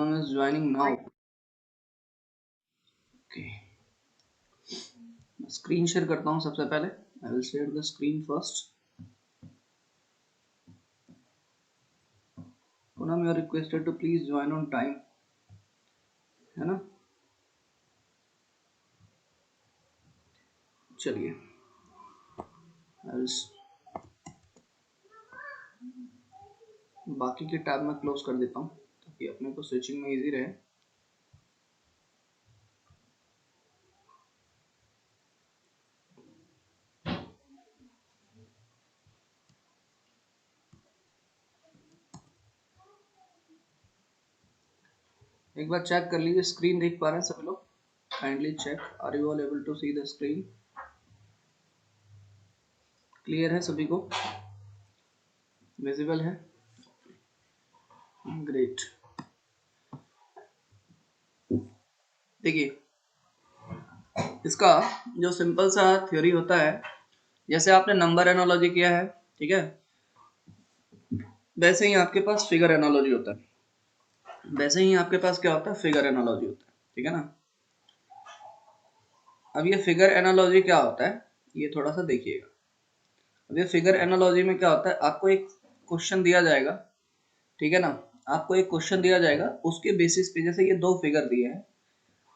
Someone is joining now. Okay. Screen share करता हूँ सबसे पहले. I will share the screen first. Poonam, you are requested to please join on time. है ना? चलिए. बाकी के टैब में क्लोज कर देता हूँ ताकि अपने को स्विचिंग में इजी रहे. एक बार चेक कर लीजिए स्क्रीन देख पा रहे हैं सभी लोग. Kindly check. Are you all able to see the screen? Clear है सभी को? विजिबल है? ग्रेट. देखिए इसका जो सिंपल सा थ्योरी होता है, जैसे आपने नंबर एनालॉजी किया है, ठीक है, वैसे ही आपके पास फिगर एनालॉजी होता है. वैसे ही आपके पास क्या होता है? फिगर एनालॉजी होता है. ठीक है ना? अब ये फिगर एनालॉजी क्या होता है ये थोड़ा सा देखिएगा. अब ये फिगर एनालॉजी में क्या होता है, आपको एक क्वेश्चन दिया जाएगा, ठीक है ना, आपको एक क्वेश्चन दिया जाएगा, उसके बेसिस पे जैसे ये दो फिगर दिए हैं,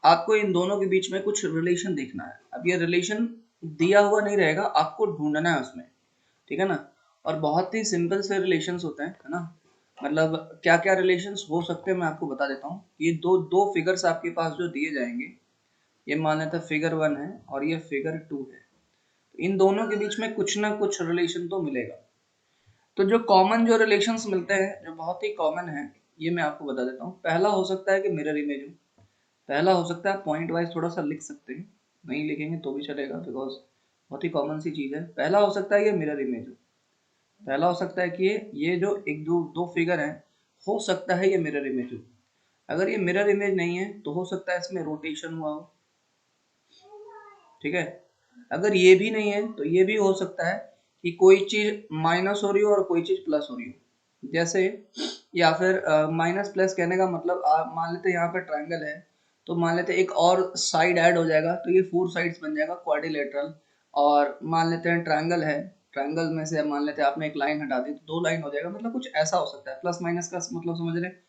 आपको इन दोनों के बीच में कुछ रिलेशन देखना है. अब ये रिलेशन दिया हुआ नहीं रहेगा, आपको ढूंढना है उसमें. ठीक है ना? और बहुत ही सिंपल से रिलेशंस होते हैं, है ना. मतलब क्या क्या रिलेशंस हो सकते हैं मैं आपको बता देता हूँ. ये दो दो फिगर्स आपके पास जो दिए जाएंगे, ये मान लेते हैं फिगर 1 है और ये फिगर 2 है. इन दोनों के बीच में कुछ ना कुछ रिलेशन तो मिलेगा. तो जो कॉमन जो रिलेशंस मिलते हैं, जो बहुत ही कॉमन है, ये मैं आपको बता देता हूँ. पहला हो सकता है कि मिरर इमेज हो. पहला हो सकता है, पॉइंट वाइज थोड़ा सा लिख सकते हैं, नहीं लिखेंगे तो भी चलेगा बिकॉज बहुत ही कॉमन सी चीज है. पहला हो सकता है ये मिरर इमेज हो. पहला हो सकता है कि ये जो एक दो दो फिगर हैं, हो सकता है ये मिरर इमेज हो. अगर ये मिरर इमेज नहीं है तो हो सकता है इसमें रोटेशन हुआ हो. ठीक है. अगर ये भी नहीं है तो ये भी हो सकता है कि कोई चीज माइनस हो रही हो और कोई चीज प्लस हो रही हो. जैसे या फिर माइनस प्लस कहने का मतलब मान लेते हैं यहाँ पे ट्रायंगल है, तो मान लेते हैं एक और साइड ऐड हो जाएगा तो ये 4 साइड्स बन जाएगा क्वाड्रिलेटरल. और मान लेते हैं ट्रायंगल है, ट्रायंगल में से मान लेते हैं आपने एक लाइन हटा दी तो 2 लाइन हो जाएगा. मतलब कुछ ऐसा हो सकता है. प्लस माइनस का मतलब समझ रहे हैं?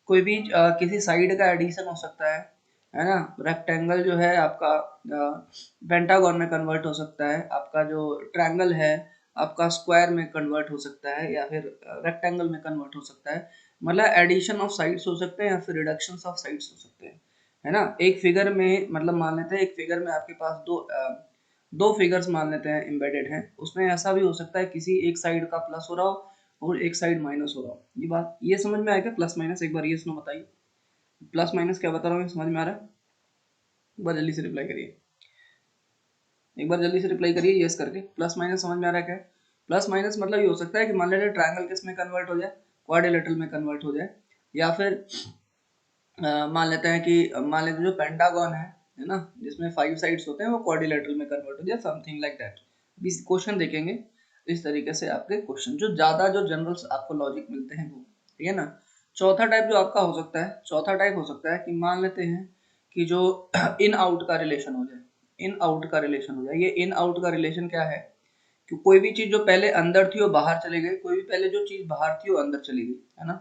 कोई भी किसी साइड का एडिशन हो सकता है ना. रेक्टेंगल जो है आपका पेंटागन में कन्वर्ट हो सकता है, आपका जो ट्रायंगल है आपका स्क्वायर में कन्वर्ट हो सकता है, या फिर रेक्टेंगल में कन्वर्ट हो सकता है. मतलब एडिशन ऑफ साइड्स हो सकते हैं या फिर रिडक्शन ऑफ साइड्स हो सकते हैं, है ना. एक फिगर में मतलब मान लेते हैं एक फिगर में आपके पास दो फिगर्स मान लेते हैं एम्बेडेड हैं, उसमें ऐसा भी हो सकता है किसी एक साइड का प्लस हो रहा हो और एक साइड माइनस हो रहा हो. ये बात ये समझ में आएगा? प्लस माइनस एक बार ये सुनो बताइए. प्लस माइनस क्या बता रहा हूँ, समझ में आ रहा है? एक बार जल्दी से रिप्लाई करिए. एक बार जल्दी से रिप्लाई करिए यस करके. प्लस माइनस समझ में आ रहा है क्या? प्लस माइनस मतलब ये हो सकता है कि मान लीजिए ट्रायंगल किस में कन्वर्ट हो जाए, क्वाड्रिलेटरल में कन्वर्ट हो जाए. या फिर मान लेते हैं कि मान लेते जो पेंटागन है ना, जिसमें 5 साइड्स होते हैं, वो क्वाड्रिलेटरल में कन्वर्ट हो जाए, समथिंग लाइक दैट. अभी क्वेश्चन देखेंगे इस तरीके से आपके क्वेश्चन जो ज्यादा जो जनरल आपको लॉजिक मिलते हैं वो. ठीक है ना. चौथा टाइप जो आपका हो सकता है, चौथा टाइप हो सकता है कि मान लेते हैं कि जो इन आउट का रिलेशन हो जाए. इन आउट का रिलेशन हो जाए. ये इन आउट का रिलेशन क्या है कि कोई भी चीज जो पहले अंदर थी वो बाहर चली गई, कोई भी पहले जो चीज बाहर थी वो अंदर चली गई, है ना.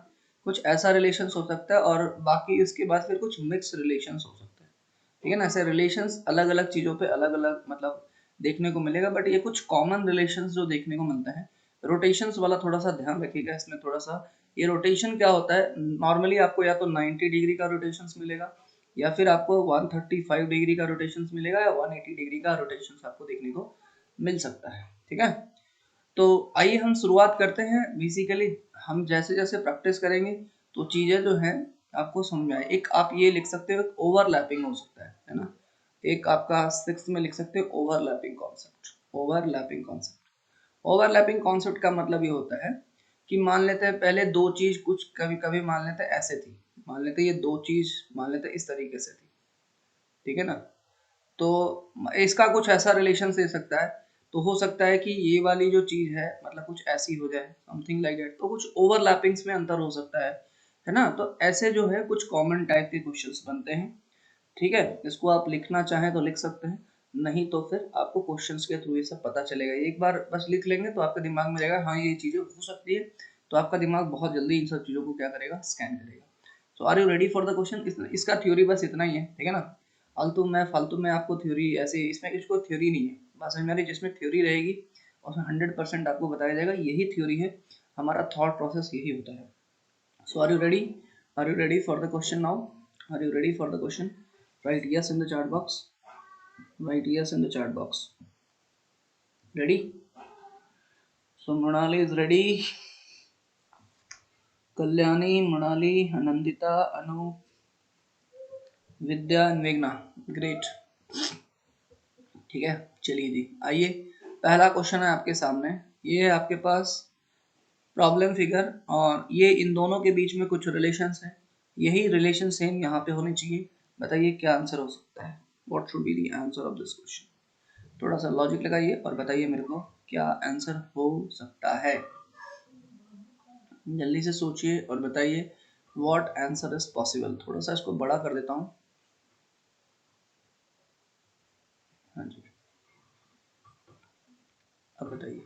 कुछ ऐसा रिलेशंस हो सकता है. और बाकी इसके बाद फिर कुछ मिक्स रिलेशंस हो सकते हैं. ठीक है ना. ऐसे रिलेशंस अलग अलग चीजों पे अलग अलग मतलब देखने को मिलेगा, बट ये कुछ कॉमन रिलेशंस जो देखने को मिलता है. रोटेशंस वाला थोड़ा सा ध्यान रखिएगा इसमें थोड़ा सा. ये रोटेशन क्या होता है, नॉर्मली आपको या तो 90 डिग्री का रोटेशंस मिलेगा, या फिर आपको 135 डिग्री का रोटेशंस मिलेगा, या 180 डिग्री का रोटेशंस आपको देखने को मिल सकता है. ठीक है. तो आइए हम शुरुआत करते हैं. बेसिकली हम जैसे जैसे प्रैक्टिस करेंगे तो चीजें जो हैं आपको समझ में आए. एक आप ये लिख सकते हो ओवरलैपिंग हो सकता है ना. एक आपका 6th में लिख सकते हो overlapping concept. Overlapping concept. Overlapping concept का मतलब ये होता है कि मान लेते हैं पहले दो चीज कुछ कभी कभी मान लेते हैं ऐसे थी, मान लेते हैं ये दो चीज मान लेते हैं इस तरीके से थी. ठीक है ना. तो इसका कुछ ऐसा रिलेशन दे सकता है. तो हो सकता है कि ये वाली जो चीज है मतलब कुछ ऐसी हो जाए, समथिंग लाइक दैट. तो कुछ ओवरलैपिंग्स में अंतर हो सकता है. है ना। तो ऐसे जो है कुछ कॉमन टाइप के क्वेश्चंस बनते हैं, ठीक है। इसको आप लिखना चाहें तो लिख सकते हैं, नहीं तो फिर आपको क्वेश्चंस के थ्रू ये सब पता चलेगा। एक बार बस लिख लेंगे तो आपके दिमाग में रहेगा हाँ ये चीजें हो सकती है, तो आपका दिमाग बहुत जल्दी इन सब चीजों को क्या करेगा, स्कैन करेगा। So are you ready for the question. इसका थ्योरी बस इतना ही है, ठीक है ना। फालतू में आपको थ्योरी ऐसे, इसमें कुछ कोई थ्योरी नहीं है, बस हमारी जिसमें थ्योरी रहेगी उसमें 100% आपको बताया जाएगा, यही थ्योरी है, हमारा थॉट प्रोसेस यही होता है। So are you ready? Are you ready for the question now? Are you ready for the question? Write yes in the chat box. Write yes in the chat box. Ready? So Monali is ready. Kalyani, Monali, Anandita, Anu, Vidya and Meghna. Great. ठीक है, चलिए जी, आइए पहला question है आपके सामने। ये है आपके पास प्रॉब्लम फिगर, और ये इन दोनों के बीच में कुछ रिलेशंस है, यही रिलेशन सेम यहाँ पे होने चाहिए। बताइए क्या आंसर हो सकता है, what should be the answer of this question. थोड़ा सा लॉजिक लगाइए और बताइए मेरे को क्या आंसर हो सकता है। जल्दी से सोचिए और बताइए व्हाट आंसर इज पॉसिबल। थोड़ा सा इसको बड़ा कर देता हूँ, हाँ जी। अब बताइए,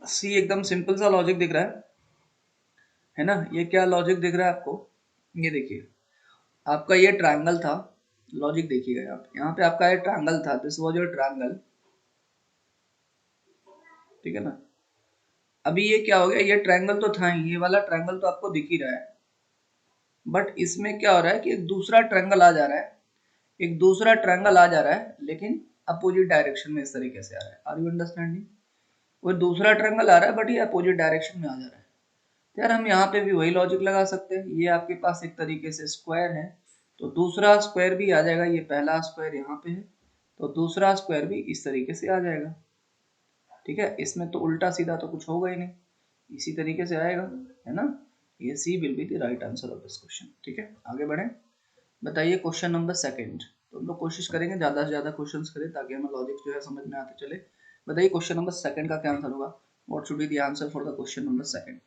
सी एकदम सिंपल सा लॉजिक दिख रहा है ना। ये क्या लॉजिक दिख रहा है आपको, ये देखिए आपका ये ट्रायंगल था, लॉजिक देखिएगा आप, यहाँ पे आपका ये ट्रायंगल था, दिस वाज योर ट्रायंगल, ठीक है ना। अभी ये क्या हो गया, ये ट्रायंगल तो था ही, ये वाला ट्रायंगल तो आपको दिख ही रहा है, बट इसमें क्या हो रहा है कि एक दूसरा ट्रायंगल आ जा रहा है, एक दूसरा ट्रायंगल आ जा रहा है, लेकिन अपोजिट डायरेक्शन में इस तरीके से आ रहा है। Are you understanding? वो दूसरा ट्रायंगल आ रहा है बट ये अपोजिट डायरेक्शन में आ जा रहा है। तो यार हम यहाँ पे भी वही लॉजिक लगा सकते हैं, ये आपके पास एक तरीके से स्क्वायर है, तो दूसरा स्क्वायर भी आ जाएगा, ये पहला स्क्वायर यहाँ पे है तो दूसरा स्क्वायर भी इस तरीके से आ जाएगा, ठीक है। इसमें तो उल्टा सीधा तो कुछ होगा ही नहीं, इसी तरीके से आएगा, है ना। ये C will be the right answer of this question, ठीक है। आगे बढ़े, बताइए क्वेश्चन नंबर सेकंड। तो हम लोग कोशिश करेंगे ज्यादा से ज्यादा क्वेश्चंस करें ताकि हमें लॉजिक जो है समझ में आते चले। बताइए क्वेश्चन नंबर सेकंड का क्या आंसर होगा, what should be the answer for the question number second.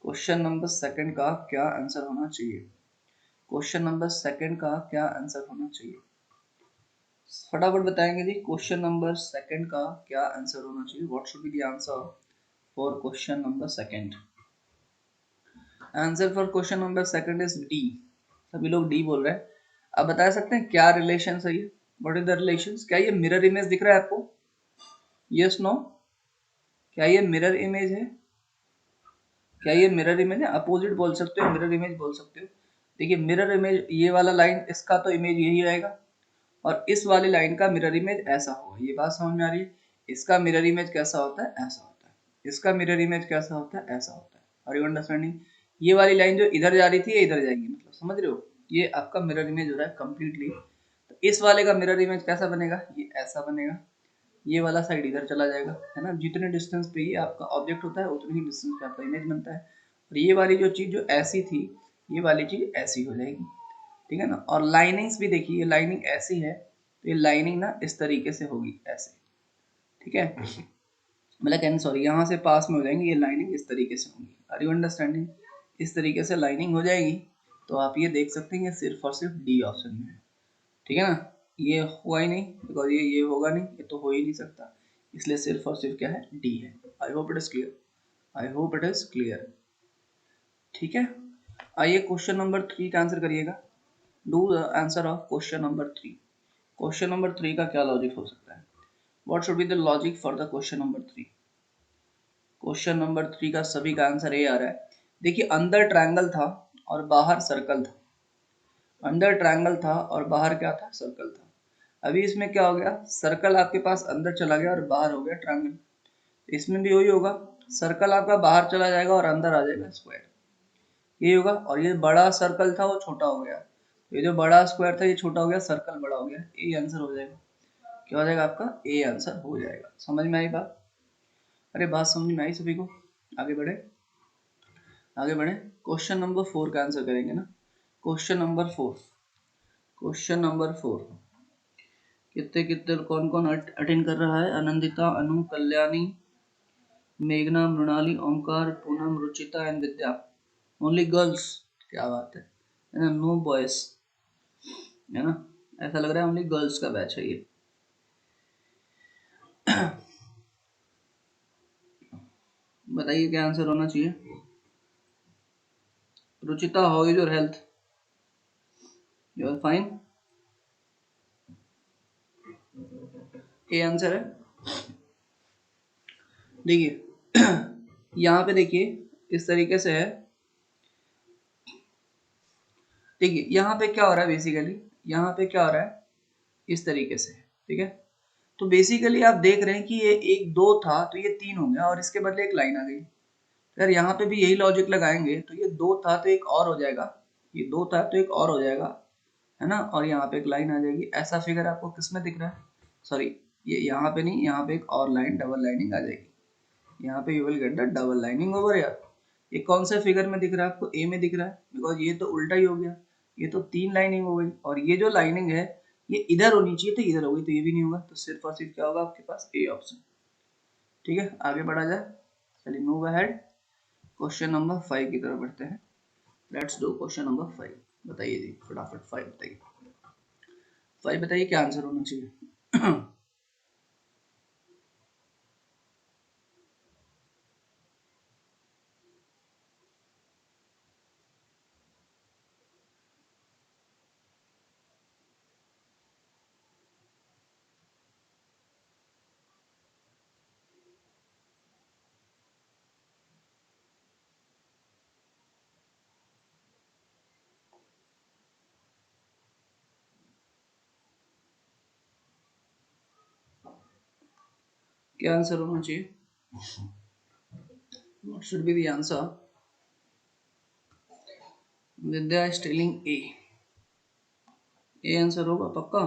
Question number second का क्या आंसर होना चाहिए, क्वेश्चन नंबर सेकंड का क्या आंसर होना चाहिए, फटाफट बताएंगे जी। क्वेश्चन नंबर सेकंड का क्या आंसर होना चाहिए, what should be the answer for question number second. Answer for question number second is D. सभी लोग डी बोल रहे हैं। अब बता सकते हैं क्या रिलेशन है ये, व्हाट इज द रिलेशन। क्या ये मिरर इमेज दिख रहा है आपको, यस नो, क्या ये मिरर इमेज है, क्या ये मिरर इमेज है, अपोजिट बोल सकते हो, मिरर इमेज बोल सकते हो। देखिए मिरर इमेज, ये वाला लाइन इसका तो इमेज यही रहेगा, और इस वाली लाइन का मिरर इमेज ऐसा होगा, ये बात समझ में आ रही है। इसका मिरर इमेज कैसा होता है, ऐसा होता है, इसका मिरर इमेज कैसा होता है, ऐसा होता है। Are you understanding? ये वाली लाइन जो इधर जा रही थी ये इधर जाएगी, मतलब समझ रहे हो, ये आपका मिरर इमेज हो रहा है कंप्लीटली। तो इस वाले का मिरर इमेज कैसा बनेगा, ये ऐसा बनेगा, ये वाला साइड इधर चला जाएगा, है ना। जितने डिस्टेंस पे ये आपका ऑब्जेक्ट होता है उतने ही डिस्टेंस पे आपका इमेज बनता है। और ये वाली जो चीज जो ऐसी थी, ये वाली चीज ऐसी हो जाएगी, ठीक है ना। और लाइनिंग्स भी देखिए, ये लाइनिंग ऐसी है तो ये लाइनिंग ना इस तरीके से होगी, ऐसे, ठीक है। मतलब कहना सॉरी, यहाँ से पास में हो जाएंगे, ये लाइनिंग इस तरीके से होगी। Are you understanding? इस तरीके से लाइनिंग हो जाएगी, तो आप ये देख सकते हैं सिर्फ और सिर्फ डी ऑप्शन में है, ठीक है ना। ये हुआ ही नहीं, बिकॉज ये होगा नहीं, ये तो हो ही नहीं सकता, इसलिए सिर्फ और सिर्फ क्या है, डी है। I hope it is clear, I hope it is clear, ठीक है। आइए क्वेश्चन नंबर 3 का आंसर करिएगा। Do the answer of question number 3। Question number 3 का क्या लॉजिक हो सकता है, what should be the logic for the question number 3। Question number 3 का सभी का आंसर ये आ रहा है। देखिए अंदर ट्रायंगल था और बाहर सर्कल था, अंदर ट्रायंगल था और बाहर क्या था, सर्कल था। अभी इसमें क्या हो गया, सर्कल आपके पास अंदर चला गया और बाहर हो गया ट्रायंगल। इसमें भी वही होगा, सर्कल आपका बाहर चला जाएगा और अंदर आ जाएगा स्क्वायर, यही होगा। और ये बड़ा सर्कल था वो छोटा हो गया, ये जो बड़ा स्क्वायर था ये छोटा हो गया, सर्कल बड़ा हो गया, ए आंसर हो जाएगा। क्या हो जाएगा आपका, ए आंसर हो जाएगा। समझ में आई बात? अरे बात समझ में आई सभी को? आगे बढ़े, आगे बढ़े। क्वेश्चन नंबर 4 का आंसर करेंगे ना। क्वेश्चन नंबर 4, क्वेश्चन नंबर 4, कितने कितने कौन कौन अटेंड कर रहा है, आनंदिता, अनु, कल्याणी, मेघना, Mrinali, Omkar, Poonam, Ruchita and Vidya. Only girls, क्या बात है ना, नो बॉयज, है ना, ऐसा लग रहा है ओनली गर्ल्स का बैच है ये। बताइए क्या आंसर होना चाहिए। Ruchita, how is your health, you are fine, ये आंसर है। देखिए यहाँ पे देखिए इस तरीके से है। देखिए यहाँ पे क्या हो रहा है, बेसिकली यहाँ पे क्या हो रहा है, इस तरीके से, ठीक है। तो बेसिकली आप देख रहे हैं कि ये एक दो था तो ये तीन हो गया और इसके बदले एक लाइन आ गई। अगर यहाँ पे भी यही लॉजिक लगाएंगे तो ये दो था तो एक और हो जाएगा, ये दो था तो एक और हो जाएगा, है ना, और यहाँ पे एक लाइन आ जाएगी। ऐसा फिगर आपको किस में दिख रहा है, सॉरी ये यहाँ पे नहीं, यहाँ पे एक और लाइन डबल लाइनिंग आ जाएगी, यहाँ पे you will get the double lining over यार। ये कौन से फिगर में दिख रहा है आपको, ए में दिख रहा है, बिकॉज ये तो उल्टा ही हो गया, ये तो तीन लाइनिंग हो गई और ये जो लाइनिंग है ये इधर होनी चाहिए तो इधर हो गई, तो ये भी नहीं होगा, तो सिर्फ और सिर्फ क्या होगा आपके पास, ए ऑप्शन। ठीक है, आगे बढ़ा जाए, चलिए मूव अहेड, क्वेश्चन नंबर 5 की तरफ बढ़ते हैं। Let's do question number 5। बताइए जी फटाफट 5 बताइए, 5 बताइए क्या आंसर होना चाहिए। क्या आंसर होना चाहिए, what should be the answer। Vidya is telling a, A answer होगा पक्का।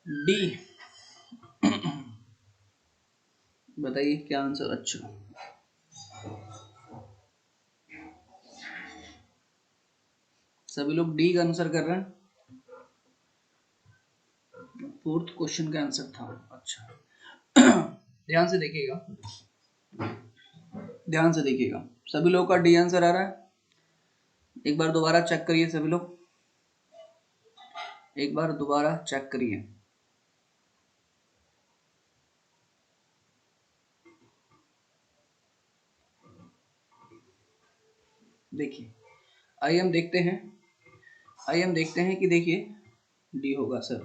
डी, बताइए क्या आंसर। अच्छा सभी लोग डी का आंसर कर रहे हैं, फोर्थ क्वेश्चन का आंसर था। अच्छा ध्यान से देखिएगा, ध्यान से देखिएगा, सभी लोग का डी आंसर आ रहा है। एक बार दोबारा चेक करिए सभी लोग, एक बार दोबारा चेक करिए। देखिए आइए हम देखते हैं, आइए हम देखते हैं कि देखिए डी होगा सर।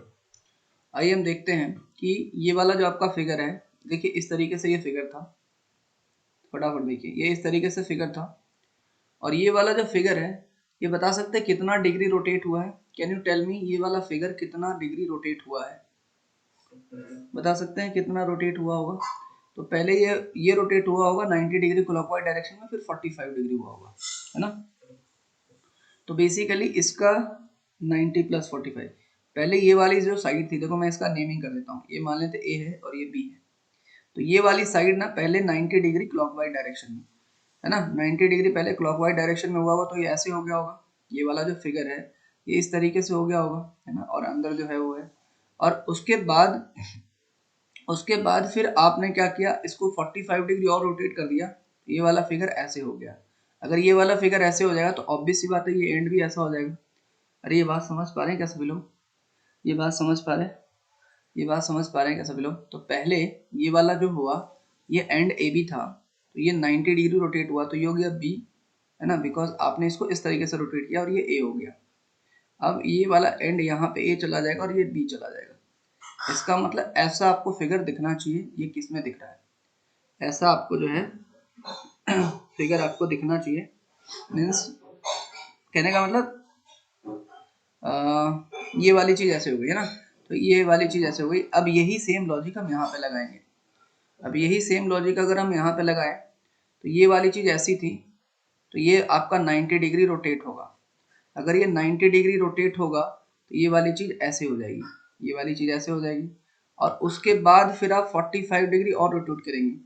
आइए हम देखते हैं कि ये वाला जो आपका फिगर है, देखिए इस तरीके से ये फिगर था, फटाफट देखिए ये इस तरीके से फिगर था, और ये वाला जो फिगर है ये बता सकते हैं कितना डिग्री रोटेट हुआ है। कैन यू टेल मी ये वाला फिगर कितना डिग्री रोटेट हुआ है, बता सकते हैं कितना रोटेट हुआ होगा। तो पहले ये रोटेट हुआ होगा 90 डिग्री क्लॉकवाइज डायरेक्शन में, फिर 45 डिग्री हुआ होगा, है ना। तो बेसिकली इसका 90 प्लस 45, पहले ये वाली जो साइड थी, देखो मैं इसका नेमिंग कर देता हूँ, ये मान लेते ए है और ये बी है। तो ये वाली साइड ना पहले 90 डिग्री क्लॉकवाइज डायरेक्शन में, है ना, 90 डिग्री पहले क्लॉकवाइज डायरेक्शन में हुआ होगा, तो ये ऐसे हो गया होगा, ये वाला जो फिगर है ये इस तरीके से हो गया होगा, है ना, और अंदर जो है वो है। और उसके बाद फिर आपने क्या किया, इसको 45 डिग्री और रोटेट कर दिया, ये वाला फिगर ऐसे हो गया। अगर ये वाला फिगर ऐसे हो जाएगा तो ऑब्वियस सी बात है ये एंड भी ऐसा हो जाएगा। अरे ये बात समझ पा रहे हैं क्या सभी लोग, ये बात समझ पा रहे हैं, ये बात समझ पा रहे हैं क्या सभी लोग। तो पहले ये वाला जो हुआ ये एंड ए बी था, तो ये 90 डिग्री रोटेट हुआ, तो ये हो गया बी, है ना, बिकॉज आपने इसको इस तरीके से रोटेट किया और ये ए हो गया। अब ये वाला एंड यहाँ पे ए चला जाएगा और ये बी चला जाएगा। इसका मतलब ऐसा आपको फिगर दिखना चाहिए, ये किस में दिख रहा है, ऐसा आपको जो है फिगर आपको दिखना चाहिए। मीन्स कहने का मतलब ये वाली चीज ऐसे हो गई है ना, तो ये वाली चीज ऐसे हो गई। अब यही सेम लॉजिक हम यहाँ पे लगाएंगे, अब यही सेम लॉजिक अगर हम यहाँ पे लगाएं तो ये वाली चीज ऐसी थी, तो ये आपका 90 डिग्री रोटेट होगा। अगर ये 90 डिग्री रोटेट होगा तो ये वाली चीज ऐसे हो जाएगी, ये वाली चीज ऐसे हो जाएगी, और उसके बाद फिर आप 45 डिग्री और रोटेट करेंगे,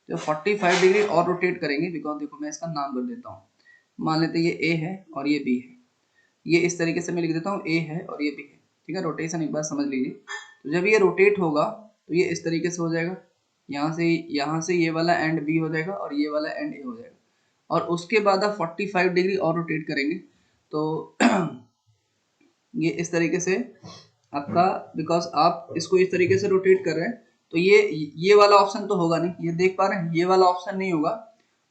तो 45 डिग्री और रोटेट करेंगे, बिकॉज देखो मैं इसका नाम कर देता हूँ, मान लेते हैं ये ए है और ये बी है, ये इस तरीके से मैं लिख देता हूँ ए है और ये बी है, ठीक है। रोटेशन एक बार समझ लीजिए, तो जब ये रोटेट होगा तो ये इस तरीके से हो जाएगा, यहाँ से ये वाला एंड बी हो जाएगा और ये वाला एंड ए हो जाएगा, और उसके बाद आप 45 डिग्री और रोटेट करेंगे तो ये इस तरीके से आपका, बिकॉज आप इसको इस तरीके से रोटेट कर रहे हैं तो ये वाला ऑप्शन तो होगा नहीं, ये देख पा रहे हैं, ये वाला ऑप्शन नहीं होगा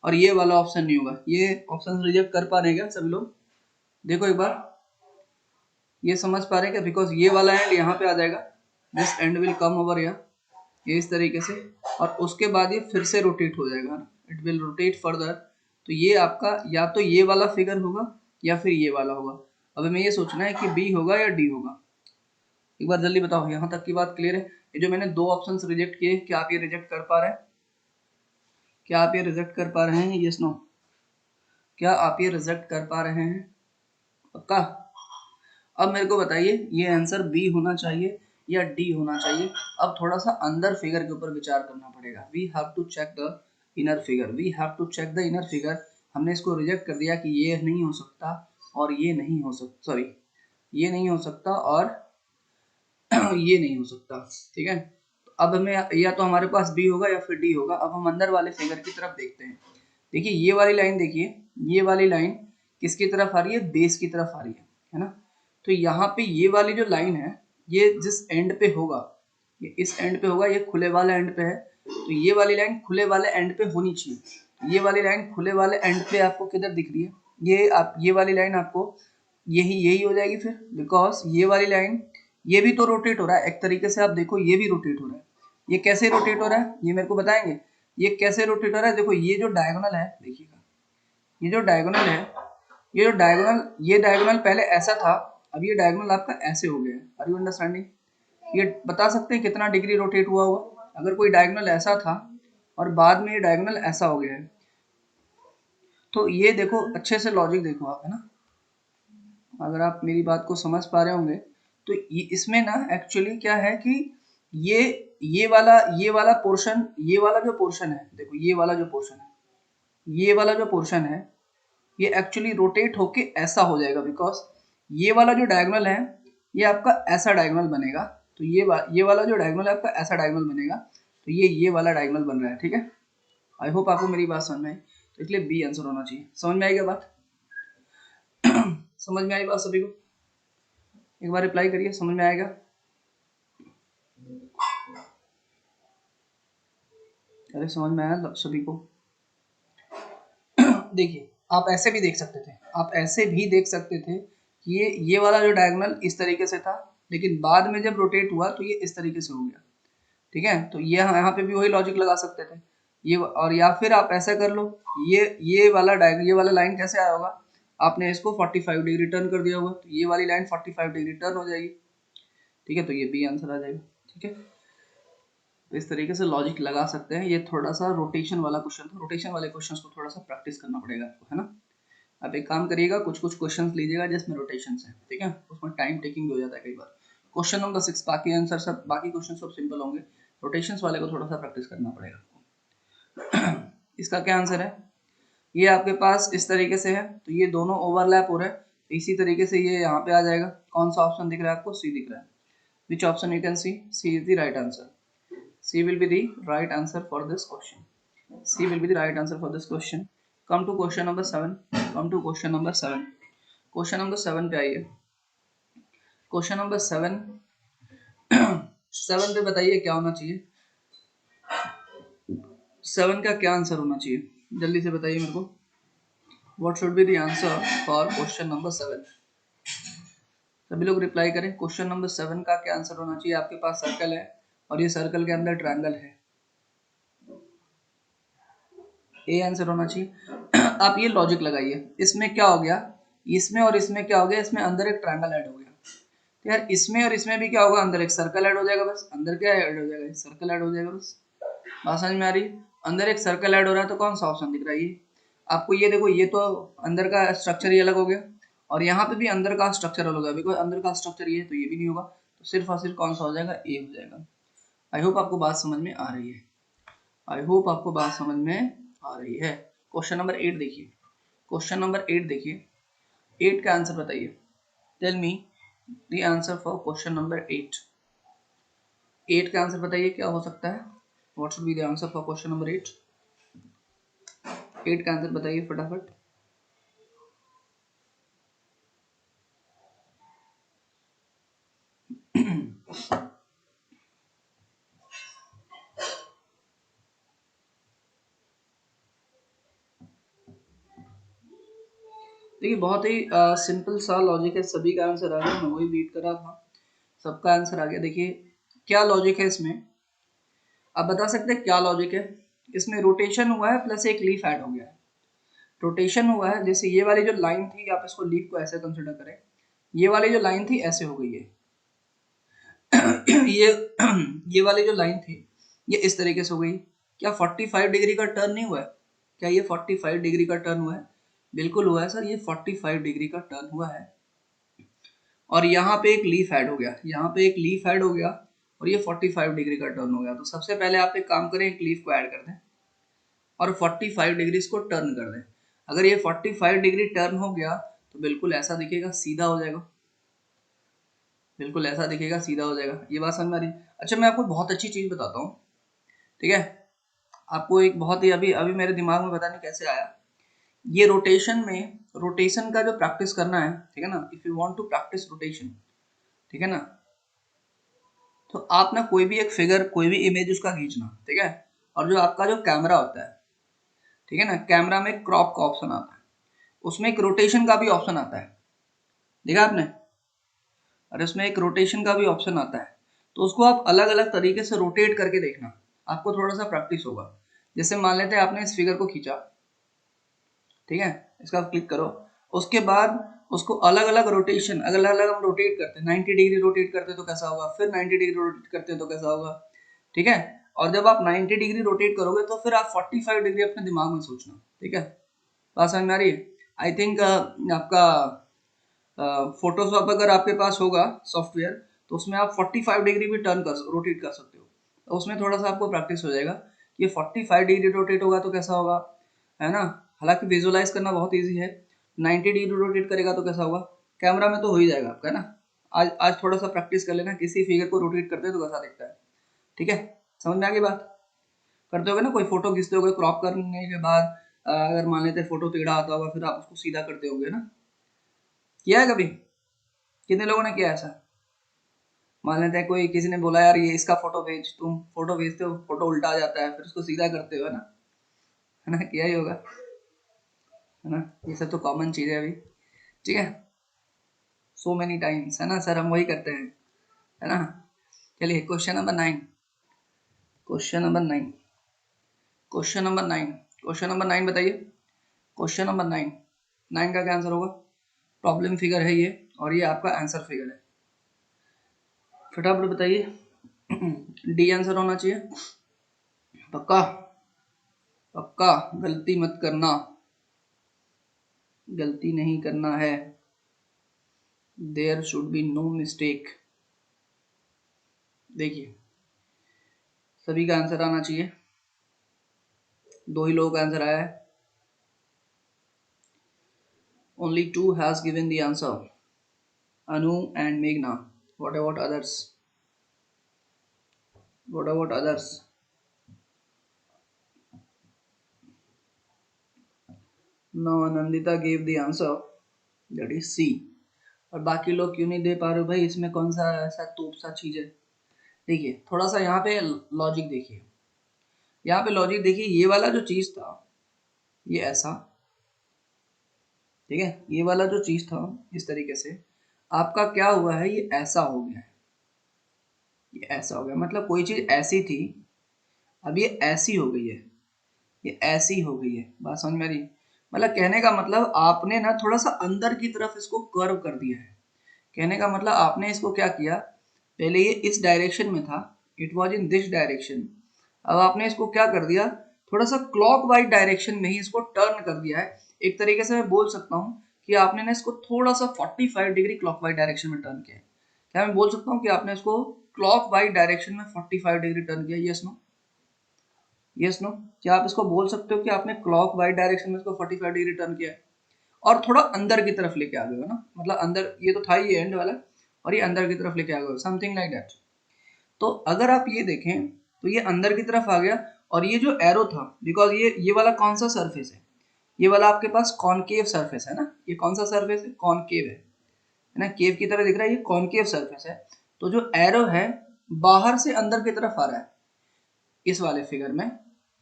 और ये वाला ऑप्शन नहीं होगा, ये ऑप्शन रिजेक्ट कर पा रहे हैं क्या सभी लोग? देखो एक बार, ये समझ पा रहे हैं क्या? बिकॉज ये वाला एंड यहाँ पे आ जाएगा, this and will come over ये इस तरीके से, और उसके बाद ये फिर से रोटेट हो जाएगा, इट विल रोटेट फर्दर। तो ये आपका या तो ये वाला फिगर होगा या फिर ये वाला होगा। अब हमें ये सोचना है कि बी होगा या डी होगा। एक बार जल्दी बताओ, यहाँ तक की बात क्लियर है? ये जो मैंने दो ऑप्शंस रिजेक्ट किए, क्या आप ये रिजेक्ट कर पा रहे हैं? क्या आप ये रिजेक्ट कर पा रहे हैं? Yes no? क्या आप ये रिजेक्ट कर पा रहे हैं? पक्का? अब मेरे को बताइए, ये आंसर बी होना चाहिए या डी होना चाहिए? अब थोड़ा सा अंदर फिगर के ऊपर विचार करना पड़ेगा। We have to check the inner figure, we have to check the inner figure. हमने इसको रिजेक्ट कर दिया कि ये नहीं हो सकता और ये नहीं हो सकता, सॉरी ये नहीं हो सकता और ये नहीं हो सकता, ठीक है। तो अब हमें या तो हमारे पास बी होगा या फिर डी होगा। अब हम अंदर वाले फिगर की तरफ देखते हैं। देखिए ये वाली लाइन, देखिए ये वाली लाइन किसकी तरफ आ रही है? बेस की तरफ आ रही है ना। तो यहाँ पे ये वाली जो लाइन है, ये जिस एंड पे होगा, ये इस एंड पे होगा, ये खुले वाले एंड पे है, तो ये वाली लाइन खुले वाले एंड पे होनी चाहिए। ये वाली लाइन खुले वाले एंड पे आपको किधर दिख रही है? ये वाली लाइन आपको यही हो जाएगी फिर, बिकॉज ये वाली लाइन, ये भी तो रोटेट हो रहा है एक तरीके से। आप देखो ये भी रोटेट हो रहा है, ये कैसे रोटेट हो रहा है ये मेरे को बताएंगे? ये कैसे रोटेट हो रहा है? देखो ये जो डायगोनल है, देखिएगा ये जो डायगोनल है, ये डायगोनल पहले ऐसा था, अब ये डायगोनल आपका ऐसे हो गया है। Are you understanding? ये बता सकते हैं कितना डिग्री रोटेट हुआ होगा? अगर कोई डायगोनल ऐसा था और बाद में ये डायगोनल ऐसा हो गया है, तो ये देखो अच्छे से लॉजिक देखो आप, है ना। अगर आप मेरी बात को समझ पा रहे होंगे तो इसमें ना एक्चुअली क्या है कि ये ये वाला पोर्शन, ये वाला जो पोर्शन है, देखो ये वाला जो पोर्शन है, ये वाला जो पोर्शन है, ये एक्चुअली रोटेट होके ऐसा हो जाएगा, बिकॉज ये वाला जो डायगोनल है ये आपका ऐसा डायगोनल बनेगा। तो ये वाला जो डायगोनल है आपका ऐसा डायगोनल बनेगा, तो ये वाला डायगोनल बन रहा है, ठीक है। आई होप आपको मेरी बात समझ में आई, तो इसलिए बी आंसर होना चाहिए। समझ में आएगा बात? समझ में आई बात सभी को? एक बार रिप्लाई करिए, समझ में आएगा? अरे समझ में आया सभी को? देखिए आप ऐसे भी देख सकते थे, आप ऐसे भी देख सकते थे कि ये वाला जो डायगोनल इस तरीके से था, लेकिन बाद में जब रोटेट हुआ तो ये इस तरीके से हो गया, ठीक है। तो ये यहाँ पे भी वही लॉजिक लगा सकते थे ये, और या फिर आप ऐसा कर लो, ये वाला लाइन कैसे आया होगा? आपने इसको 45 डिग्री टर्न कर दिया होगा, तो ये वाली लाइन 45 डिग्री टर्न हो जाएगी, ठीक है। तो ये बी आंसर आ जाएगा, ठीक है। तो इस तरीके से लॉजिक लगा सकते हैं। ये थोड़ा सा रोटेशन वाला क्वेश्चन था, रोटेशन वाले क्वेश्चंस को थोड़ा सा प्रैक्टिस करना पड़ेगा आपको, है ना। आप एक काम करिएगा, कुछ क्वेश्चंस लीजिएगा जिसमें रोटेशन है, ठीक है। उसमें टाइम टेकिंग भी हो जाता है कई बार। क्वेश्चन नंबर 6, बाकी आंसर सब, बाकी क्वेश्चन सब सिंपल होंगे, रोटेशंस वाले को थोड़ा सा प्रैक्टिस करना पड़ेगा आपको। इसका क्या आंसर है? ये आपके पास इस तरीके से है, तो ये दोनों ओवरलैप हो रहे हैं, तो इसी तरीके से ये यहाँ पे आ जाएगा। कौन सा ऑप्शन दिख रहा है आपको? सी दिख रहा है। Which option you can see? C is the right answer. C will be the right answer for this question. C will be the right answer for this question. Come to question number 7. Come to question number 7. Question number 7 पे आइए। Question number 7 7 पे बताइए क्या होना चाहिए? 7 का क्या answer होना चाहिए? जल्दी से बताइए मेरे को। What should be the answer for question number 7? सभी लोग रिप्लाई करें। क्वेश्चन नंबर 7 का क्या आंसर होना चाहिए? आपके पास सर्कल है और ये सर्कल के अंदर ट्रायंगल है, ए आंसर होना चाहिए। आप ये लॉजिक लगाइए, इसमें क्या हो गया, इसमें और इसमें क्या हो गया, इसमें अंदर एक ट्रायंगल ऐड हो गया, तो यार इसमें और इसमें भी क्या होगा, अंदर एक सर्कल ऐड हो जाएगा, बस अंदर क्या ऐड हो जाएगा, एक सर्कल ऐड हो जाएगा, बस। बात समझ में आ रही? अंदर एक सर्कल ऐड हो रहा है, तो कौन सा ऑप्शन दिख रहा है? ये आपको, ये देखो, ये तो अंदर का स्ट्रक्चर ही अलग हो गया और यहाँ पे भी अंदर का स्ट्रक्चर अलग हो गया, बिकॉज अंदर का स्ट्रक्चर ये है तो ये भी नहीं होगा, तो सिर्फ और सिर्फ कौन सा हो जाएगा? ए हो जाएगा। आई होप आपको बात समझ में आ रही है। आई होप आपको बात समझ में आ रही है। क्वेश्चन नंबर 8 देखिए, क्वेश्चन नंबर 8 देखिए, 8 का आंसर बताइए। Tell me the answer for question number 8। 8 का आंसर बताइए क्या हो सकता है। What should be the answer for question number 8। 8 का आंसर बताइए फटाफट। देखिए बहुत ही सिंपल सा लॉजिक है, सभी का आंसर आ गया, मैं वही वेट कर रहा था, सबका आंसर आ गया। देखिए क्या लॉजिक है इसमें, आप बता सकते हैं क्या लॉजिक है। इसमें रोटेशन हुआ है प्लस एक लीफ ऐड हो गया है। रोटेशन हुआ है, जैसे ये वाली जो लाइन थी, आप इसको लीफ को ऐसे कंसिडर करें, ये वाली जो लाइन थी ऐसे हो गई है। ये ये वाली जो लाइन थी ये इस तरीके से हो गई। क्या 45 डिग्री का टर्न नहीं हुआ है? क्या ये 45 डिग्री का टर्न हुआ है? बिल्कुल हुआ है सर, ये 45 डिग्री का टर्न हुआ है। और यहाँ पे एक लीफ ऐड हो गया, यहाँ पे एक लीफ ऐड हो गया, और ये 45 डिग्री का टर्न हो गया। तो सबसे पहले आप एक काम करें, एक लीफ को ऐड कर दें और 45 डिग्री इसको टर्न कर दें। अगर ये 45 डिग्री टर्न हो गया तो बिल्कुल ऐसा दिखेगा, सीधा हो जाएगा, बिल्कुल ऐसा दिखेगा, सीधा हो जाएगा। ये बात समझ में आ रही है? अच्छा मैं आपको बहुत अच्छी चीज बताता हूँ, ठीक है। आपको एक बहुत ही अभी अभी मेरे दिमाग में पता नहीं कैसे आया, ये रोटेशन में, रोटेशन का जो प्रैक्टिस करना है, ठीक है ना, if you want to practice rotation, ठीक है ना, तो आप ना कोई भी एक फिगर, कोई भी इमेज उसका खींचना, ठीक है। और जो आपका जो कैमरा होता है, ठीक है ना, कैमरा में क्रॉप का ऑप्शन आता है, उसमें एक रोटेशन का भी ऑप्शन आता है, देखा आपने, और इसमें एक रोटेशन का भी ऑप्शन आता है। तो उसको आप अलग अलग तरीके से रोटेट करके देखना, आपको थोड़ा सा प्रैक्टिस होगा। जैसे मान लेते हैं आपने इस फिगर को खींचा, ठीक है, इसका क्लिक करो, उसके बाद उसको अलग अलग रोटेशन, अलग अलग हम रोटेट करते हैं, 90 डिग्री रोटेट करते हैं तो कैसा होगा, फिर 90 डिग्री रोटेट करते हैं तो कैसा होगा, ठीक है। और जब आप 90 डिग्री रोटेट करोगे तो फिर आप 45 डिग्री अपने दिमाग में सोचना, ठीक है। बात समझ में आ रही है? आई थिंक आपका फोटोशॉप अगर आपके पास होगा सॉफ्टवेयर, तो उसमें आप 45 डिग्री भी टर्न कर, रोटेट कर सकते हो। तो उसमें थोड़ा सा आपको प्रैक्टिस हो जाएगा कि 45 डिग्री रोटेट होगा तो कैसा होगा, है ना। हालांकि विजुअलाइज करना बहुत ईजी है, 90 डिग्री रोटेट करेगा तो कैसा होगा, कैमरा में तो हो ही जाएगा आपका, है ना। आज आज थोड़ा सा प्रैक्टिस कर लेना, किसी फिगर को रोटेट करते हैं तो कैसा दिखता है, ठीक है। समझ में आ गई बात। करते होगे ना, कोई फोटो खींचते होगे, क्रॉप करने के बाद अगर मान लेते फोटो टेढ़ा आता होगा, फिर आप उसको सीधा करते होगे ना, किया है कभी? कितने लोगों ने किया ऐसा? मान लेते हैं कोई, किसी ने बोला यार ये इसका फोटो भेज, तुम फोटो भेजते हो, फोटो उल्टा आ जाता है, फिर उसको सीधा करते हो, है ना, किया ही होगा, है ना। ये सब तो कॉमन चीज है अभी, ठीक है, सो मेनी टाइम्स, है ना सर, हम वही करते हैं, है ना। चलिए question number 9, question number 9, question number 9, question number 9 बताइए। क्वेश्चन नंबर 9, 9 का क्या आंसर होगा? प्रॉब्लम फिगर है ये, और ये आपका आंसर फिगर है, फटाफट बताइए। डी आंसर होना चाहिए, पक्का, पक्का, गलती मत करना, गलती नहीं करना है, there should be no mistake. देखिए सभी का आंसर आना चाहिए, दो ही लोगों का आंसर आया है, only two has given the answer, Anu and मेघना। What about others, what about others? No, Nandita gave the answer, that is C. और बाकी लोग क्यों नहीं दे पा रहे हो भाई, इसमें कौन सा ऐसा तोप सा चीज है? देखिए थोड़ा सा यहाँ पे लॉजिक देखिए, यहाँ पे लॉजिक देखिए, ये वाला जो चीज था ये ऐसा, ठीक है, ये वाला जो चीज था इस तरीके से, आपका क्या हुआ है, ये ऐसा हो गया है, ये ऐसा हो गया, मतलब कोई चीज ऐसी थी, अब ये ऐसी हो गई है, ये ऐसी हो गई है। बात समझ में आ रही है? मतलब कहने का मतलब आपने ना थोड़ा सा अंदर की तरफ इसको कर्व कर दिया है। कहने का मतलब आपने इसको क्या किया, पहले ये इस डायरेक्शन में था, it was in this direction, अब आपने इसको क्या कर दिया, थोड़ा सा क्लॉक वाइज डायरेक्शन में ही इसको टर्न कर दिया है। एक तरीके से मैं बोल सकता हूँ कि आपने ना इसको थोड़ा सा 45 डिग्री क्लॉक वाइज डायरेक्शन में टर्न किया है। क्या मैं बोल सकता हूँ कि आपने इसको क्लॉक वाइज डायरेक्शन में 45 डिग्री टर्न किया? Yes no? यस नो, क्या आप इसको बोल सकते हो कि आपने क्लॉक वाइज डायरेक्शन में इसको 45 डिग्री टर्न किया है और थोड़ा अंदर की तरफ लेके आ गए हो ना, मतलब अंदर, ये तो था ही एंड वाला और ये अंदर की तरफ लेके आ गए हो, समथिंग लाइक दैट। तो अगर आप ये देखें तो ये अंदर की तरफ आ गया और ये जो एरो था, बिकॉज ये वाला कौन सा सरफेस है, ये वाला आपके पास कॉनकेव सरफेस है ना, ये कौन सा सरफेस है, कॉनकेव है ना, केव की तरह दिख रहा है, ये कॉनकेव सरफेस है। तो जो एरो है बाहर से अंदर की तरफ आ रहा है इस वाले फिगर में,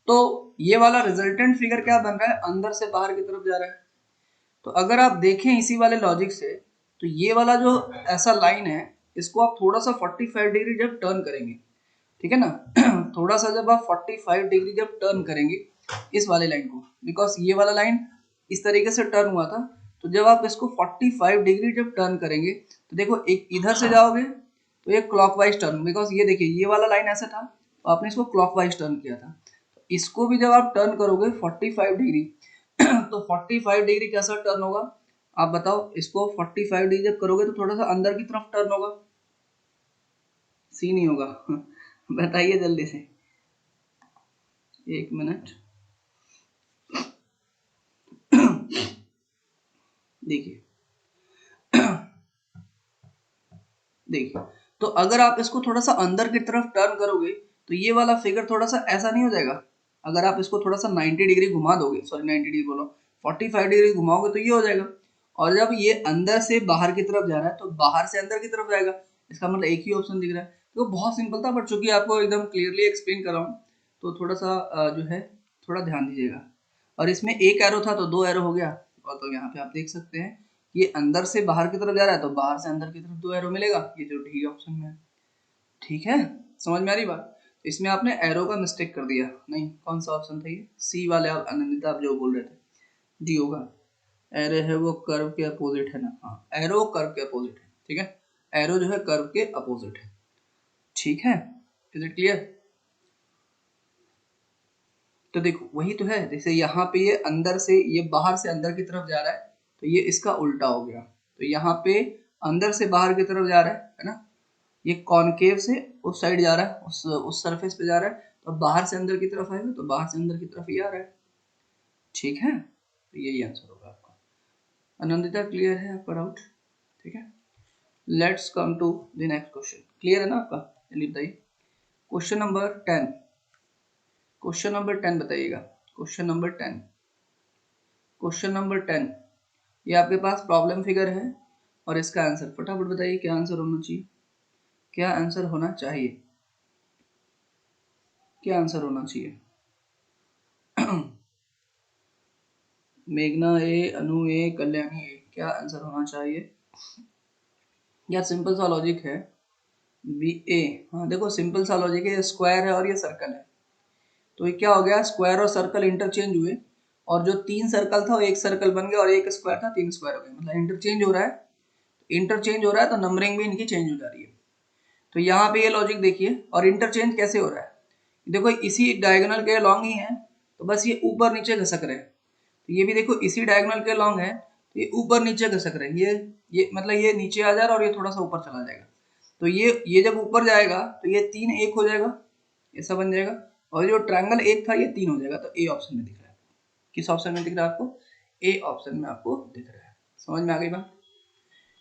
तो ये वाला रिजल्टेंट फिगर क्या बन रहा है, अंदर से बाहर की तरफ जा रहा है। तो अगर आप देखें इसी वाले लॉजिक से, तो ये वाला जो ऐसा लाइन है, इसको आप थोड़ा सा 45 डिग्री जब टर्न करेंगे, ठीक है ना, थोड़ा सा जब आप 45 डिग्री जब टर्न करेंगे इस वाले लाइन को, बिकॉज ये वाला लाइन इस तरीके से टर्न हुआ था, तो जब आप इसको 45 डिग्री जब टर्न करेंगे तो देखो एक इधर से जाओगे तो ये क्लॉकवाइज टर्न, बिकॉज ये देखिए ये वाला लाइन ऐसा था तो आपने इसको क्लॉकवाइज टर्न किया था, तो इसको भी जब आप टर्न करोगे 45 डिग्री तो 45 डिग्री कैसा टर्न होगा, आप बताओ, इसको 45 डिग्री जब करोगे तो थोड़ा सा अंदर की तरफ टर्न होगा, सी नहीं होगा बताइए जल्दी से, एक मिनट देखिए, देखिए, तो अगर आप इसको थोड़ा सा अंदर की तरफ टर्न करोगे तो ये वाला फिगर थोड़ा सा ऐसा नहीं हो जाएगा, अगर आप इसको थोड़ा सा 90 डिग्री घुमा दोगे, सॉरी 90 डिग्री बोलो, 45 डिग्री घुमाओगे तो ये हो जाएगा, और जब ये अंदर से बाहर की तरफ जा रहा है तो बाहर से अंदर की तरफ जाएगा, इसका मतलब एक ही ऑप्शन दिख रहा है। तो बहुत सिंपल था, बट चूंकि आपको एकदम क्लियरली एक्सप्लेन कर रहा हूँ तो थोड़ा सा जो है थोड़ा ध्यान दीजिएगा। और इसमें एक एरो था तो दो एरो हो गया, और तो यहाँ पे आप देख सकते हैं ये अंदर से बाहर की तरफ जा रहा है तो बाहर से अंदर की तरफ दो एरो मिलेगा, ये जो डी ऑप्शन में है। ठीक है, समझ में आ रही बात, तो इसमें आपने एरो का मिस्टेक कर दिया, नहीं कौन सा ऑप्शन था ये, सी वाले, आप आनंदिता आप जो बोल रहे थे, डी होगा। एरो है वो कर्व के अपोजिट है ना, हाँ एरो कर्व के अपोजिट है, ठीक है, एरो जो है कर्व के अपोजिट है, ठीक है, इज इट क्लियर। तो देखो वही तो है, जैसे यहाँ पे ये अंदर से, ये बाहर से अंदर की तरफ जा रहा है तो ये इसका उल्टा हो गया, तो यहाँ पे अंदर से बाहर की तरफ जा रहा है ना, ये कॉनकेव से उस साइड जा रहा है, उस सरफेस पे जा रहा है, तो बाहर से अंदर की तरफ आएगा तो बाहर से अंदर की तरफ ये आ रहा है, ठीक है, तो यही आंसर होगा आपका। आनंदिता क्लियर है आपका डाउट, ठीक है, let's come to the next question, clear है ना आपका, चलिए बताइए क्वेश्चन नंबर 10, क्वेश्चन नंबर 10 बताइएगा, क्वेश्चन नंबर 10, क्वेश्चन नंबर 10, ये आपके पास प्रॉब्लम फिगर है और इसका आंसर फटाफट बताइए, क्या आंसर होना चाहिए, क्या आंसर होना चाहिए, क्या आंसर होना चाहिए मेघना ए, अनु ए, कल्याणी ए, क्या आंसर होना चाहिए, यार सिंपल सा लॉजिक है, बी ए, हाँ देखो सिंपल सा लॉजिक है, ये स्क्वायर है और ये सर्कल है, तो ये क्या हो गया, स्क्वायर और सर्कल इंटरचेंज हुए, और जो तीन सर्कल था वो एक सर्कल बन गया और एक स्क्वायर था तीन स्क्वायर हो गए, मतलब इंटरचेंज हो रहा है, इंटरचेंज हो रहा है तो नंबरिंग भी इनकी चेंज हो जा रही है। तो यहाँ पे ये लॉजिक देखिए, और इंटरचेंज कैसे हो रहा है, देखो इसी डायगोनल के लॉन्ग ही है, तो बस ये ऊपर नीचे घसक रहे हैं, तो ये भी देखो इसी डायगोनल के लॉन्ग है, तो ये ऊपर नीचे घसक रहे हैं, ये मतलब ये नीचे आ जा रहा है और ये थोड़ा सा ऊपर चला जाएगा, तो ये जब ऊपर जाएगा तो ये तीन एक हो जाएगा, ऐसा बन जाएगा, और जो ट्रायंगल एक था ये तीन हो जाएगा, तो ए ऑप्शन में दिख रहा है, किस ऑप्शन में दिख रहा है आपको, ए ऑप्शन में आपको दिख रहा है, समझ में आ गई बात,